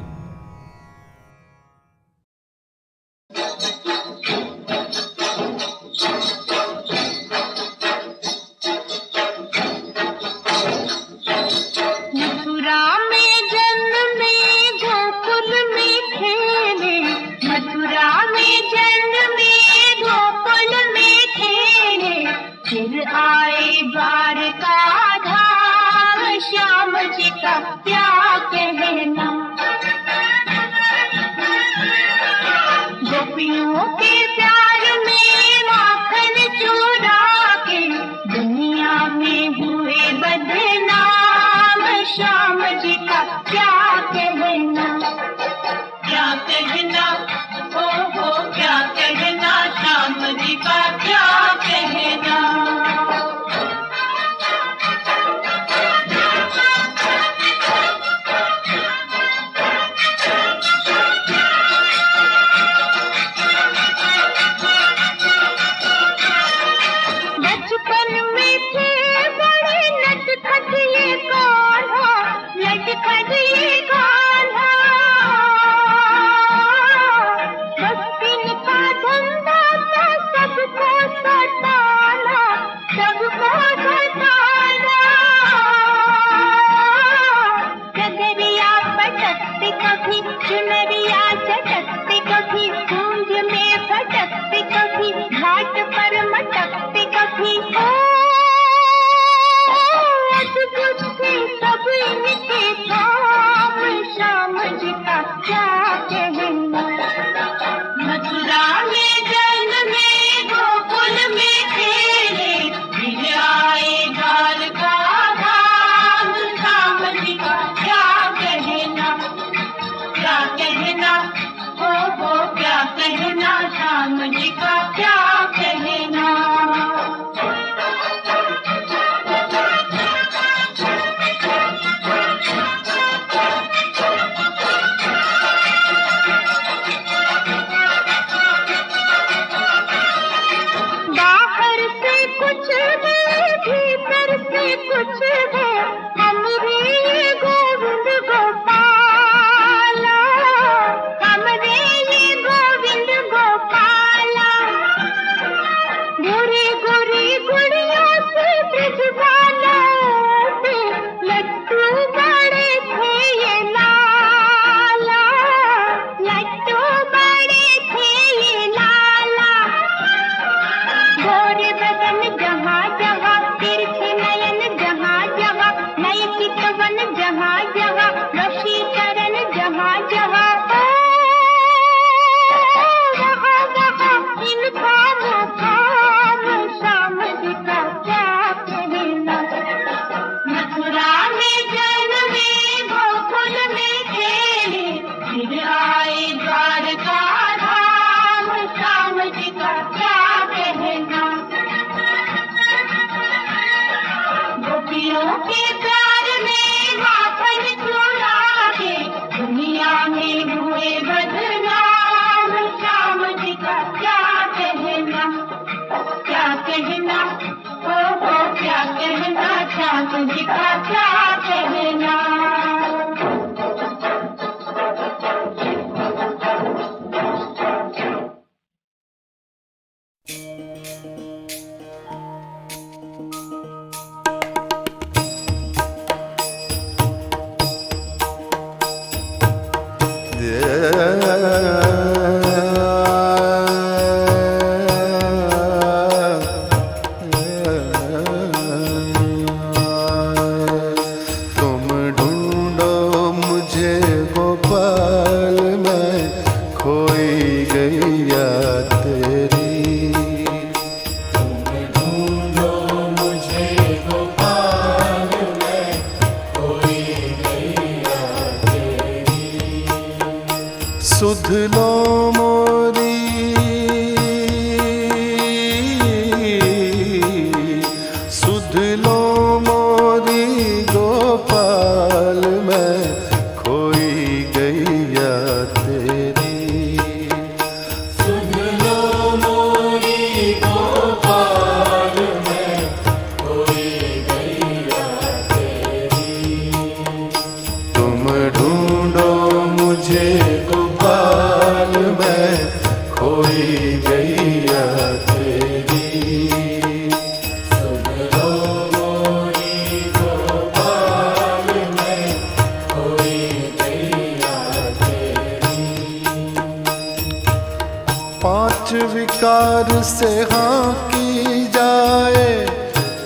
गोपियों के प्यार में माखन चुरा के ये गाना, बस इनका धंधा था सबको सताना, सबको सताना। डगरिया पटकते कभी, चुनरिया चटकते कभी, गूंज में फटकते कभी, घाट पर मटकते कभी। अद्भुत थे सब इनके काम, श्याम जी का क्या कहना। मथुरा में जन्मे, गोकुल में खेले, फिर आए द्वारका धाम, श्याम जी का क्या कहना। क्या कहना, हो क्या कहना, श्याम जी का क्या कहना। बाहर से कुछ है, भीतर से कुछ है, हमरे ये गोविंद गोपाला, हमरे ये गोविंद गोपाला। गोरी गोरी गुड़ियों से ब्रजबाला पे लड्डू बड़े थे ये लाला, लड्डू बड़े थे ये लाला। गोरे बदन जहाँ जहाँ, तिरछे नयन जहाँ जहाँ, नए चितवन जहाँ जहाँ, वशीकरण जहाँ जहाँ, वहाँ वहाँ इनका मुकाम, श्याम जी का क्या कहना। मथुरा में जन्मे, गोकुल में खेले, फिर आए द्वारका धाम, श्याम जी का क्या कहना। गोपियों के प्यार में माखन चुरा के, दुनिया में हुए बदनाम, श्याम जी का क्या कहना। क्या कहना, हो क्या कहना, श्याम जी का क्या कहना। तुम ढूंढो मुझे गोपाल, मैं खोई गैया तेरी। सुध लो मोरी, सुध लो मोरी गोपाल, मैं खोई गैया तेरी। तुम ढूंढो मुझे गोपाल, मैं खोई गैया तेरी। पांच विकार से हाँ की जाए,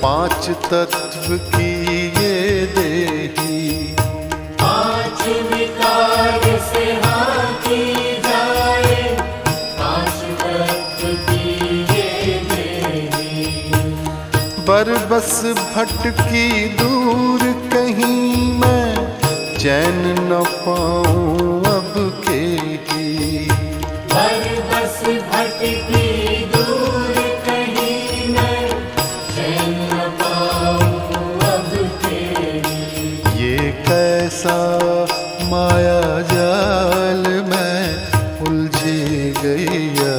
पांच तत्व की ये देही। पांच विकार से हाँ की जाए, पांच तत्व की ये देही। बरबस भटकी दूर कहीं मैं, चैन न पाऊं अब के ही। बरबस भटकी दूर कहीं मैं, चैन न पाऊं अब तेरी। ये कैसा माया जाल, मैं उलझी गैया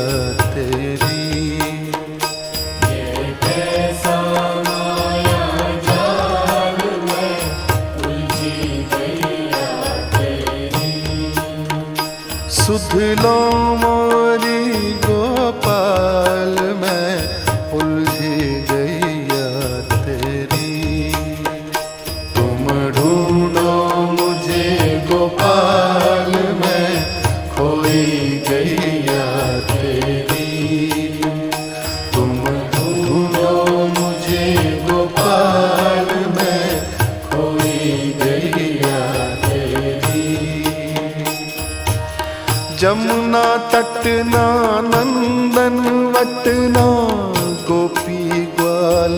तेरी। ये कैसा माया जाल, मैं उलझी गैया सुध लो मोरी गोपाल मैं उलझी गैया तेरी। तुम ढूंढो मुझे गोपाल मैं खोई गैया तेरी। तुम ढूंढो मुझे गोपाल मैं खोई गैया तेरी। जमुना तटना नंदन वटना गोपी ग्वाल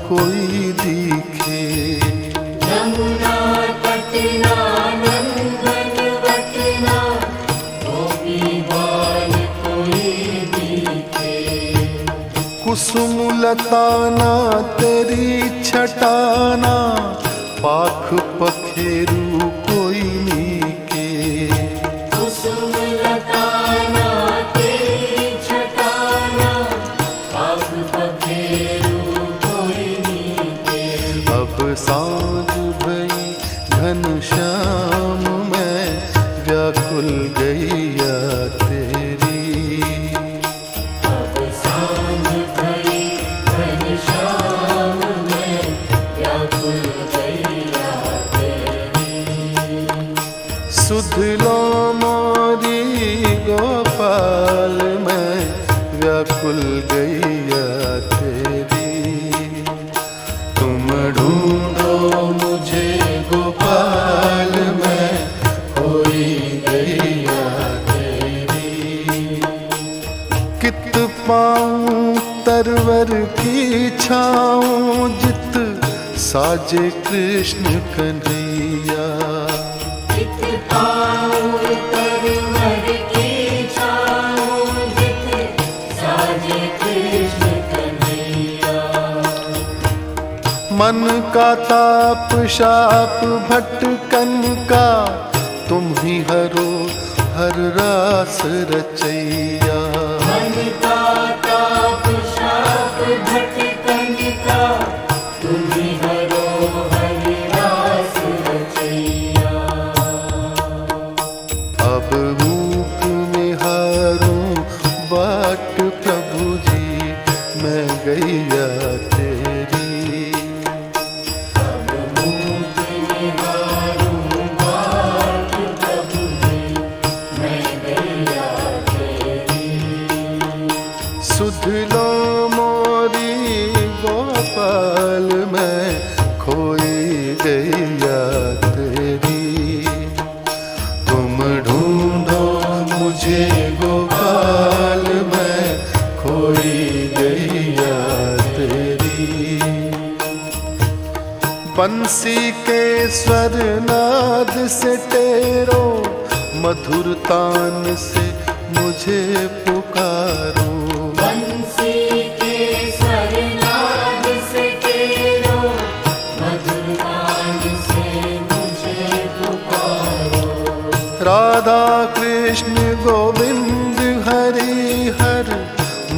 कोई दिखे। यमुना तटना नंदन वटना गोपी ग्वाल कोई दिखे। कुसुम लताना तेरी छटाना पाख पखेरू कोई नीके। कुसुम लताना तेरी छटाना पाख पखेरू कोई नीके। अब सांझ भई घनश्याम मैं व्याकुल गैया तेरी। अब सांझ भई घनश्याम में व्याकुल गैया तेरी। सुध लो मोरी गोपाल मैं व्याकुल गैया तेरी। तुम ढूंढो मुझे गोपाल मैं खोई गैया तेरी। कित पाऊं तरवर की छाऊं जित साजे कृष्ण कन्हैया। चित पाऊं तरवर की छाऊं जित साजे कृष्ण कन्हैया। मन का ताप शाप भटकन का तुम ही हरो हर रास रचैया। मन का ताप शाप भटकन का तुम ही हरो हरि रास रचैया। अब रूप में हारूं बाट प्रभु जी मैं गैया तेरी। अब मुख निहारूं बाट प्रभु जी मैं गैया तेरी। सुध लो मोरी गोपाल मैं खोई गैया तेरी। तुम ढूंढो मुझे गोपाल मैं खोई गैया तेरी। बंसी के स्वर नाद से टेरो मधुर तान से मुझे पुकारो। बंसी के सरनाद से तेरो मधुर गान से मुझे पुकारो। राधा कृष्ण गोविंद हरि हर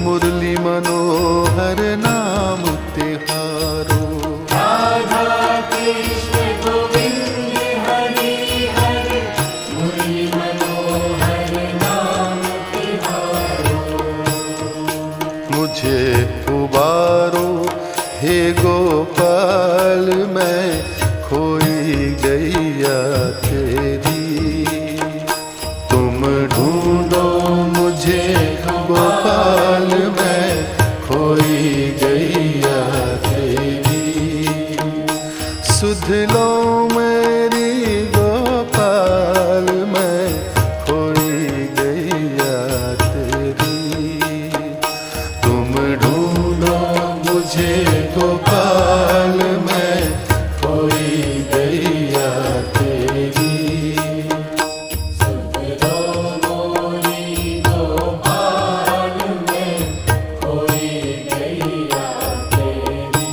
मुरली मनोहर नाम तिहारो। राधा कृष्ण गोविंद हरि हरि मुरली मनोहर नाम तिहारो। मुझे उबारो हे गोपाल मैं खोई गैया तेरी। तुम ढूंढो मुझे गोपाल मैं खोई गैया तेरी। सुध लो मेरी गोपाल मैं खोई गैया तेरी। तुम ढूंढो मुझे गोपाल मैं खोई गैया तेरी। मोरी गोपाल में खोई गैया तेरी।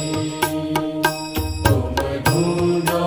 तुम ढूंढो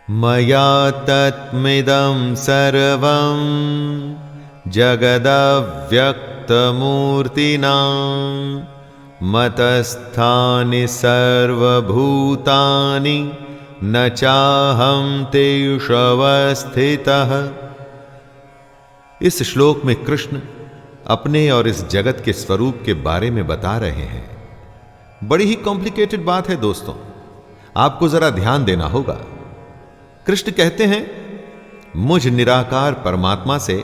मया तत्मिदं सर्वं जगदव्यक्तमूर्तिना मतस्थानि सर्वभूतानि न चाहं तेषु अवस्थितः। इस श्लोक में कृष्ण अपने और इस जगत के स्वरूप के बारे में बता रहे हैं। बड़ी ही कॉम्प्लिकेटेड बात है दोस्तों, आपको जरा ध्यान देना होगा। कृष्ण कहते हैं मुझ निराकार परमात्मा से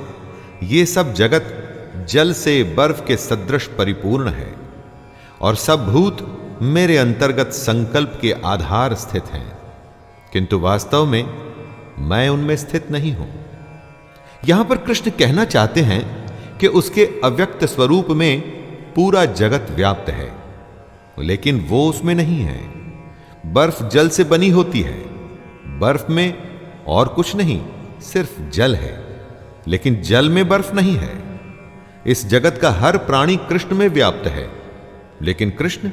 ये सब जगत जल से बर्फ के सदृश परिपूर्ण है और सब भूत मेरे अंतर्गत संकल्प के आधार स्थित हैं, किंतु वास्तव में मैं उनमें स्थित नहीं हूं। यहां पर कृष्ण कहना चाहते हैं कि उसके अव्यक्त स्वरूप में पूरा जगत व्याप्त है, लेकिन वो उसमें नहीं है। बर्फ जल से बनी होती है, बर्फ में और कुछ नहीं, सिर्फ जल है, लेकिन जल में बर्फ नहीं है। इस जगत का हर प्राणी कृष्ण में व्याप्त है, लेकिन कृष्ण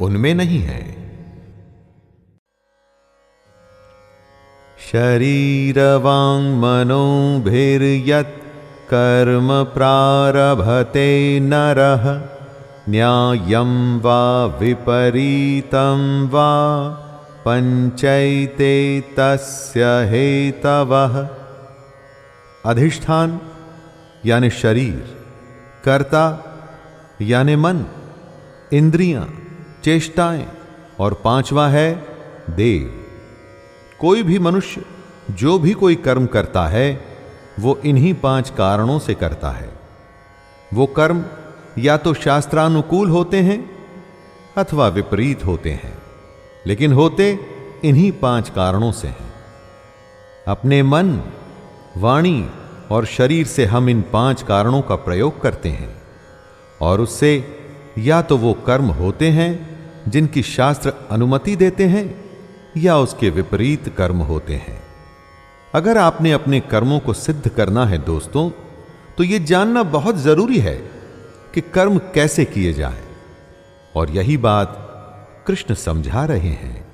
उनमें नहीं है। शरीरवांग मनोभिर्यत् कर्म प्रारभते नरः न्यायं वा विपरीतं वा पंचैते तस्य हेतवः। अधिष्ठान यानी शरीर, कर्ता यानी मन, इंद्रियां, चेष्टाएं और पांचवा है देव। कोई भी मनुष्य जो भी कोई कर्म करता है वो इन्हीं 5 कारणों से करता है। वो कर्म या तो शास्त्रानुकूल होते हैं अथवा विपरीत होते हैं, लेकिन होते इन्हीं 5 कारणों से हैं। अपने मन, वाणी और शरीर से हम इन 5 कारणों का प्रयोग करते हैं और उससे या तो वो कर्म होते हैं जिनकी शास्त्र अनुमति देते हैं या उसके विपरीत कर्म होते हैं। अगर आपने अपने कर्मों को सिद्ध करना है दोस्तों, तो यह जानना बहुत जरूरी है कि कर्म कैसे किए जाएं। और यही बात कृष्ण समझा रहे हैं।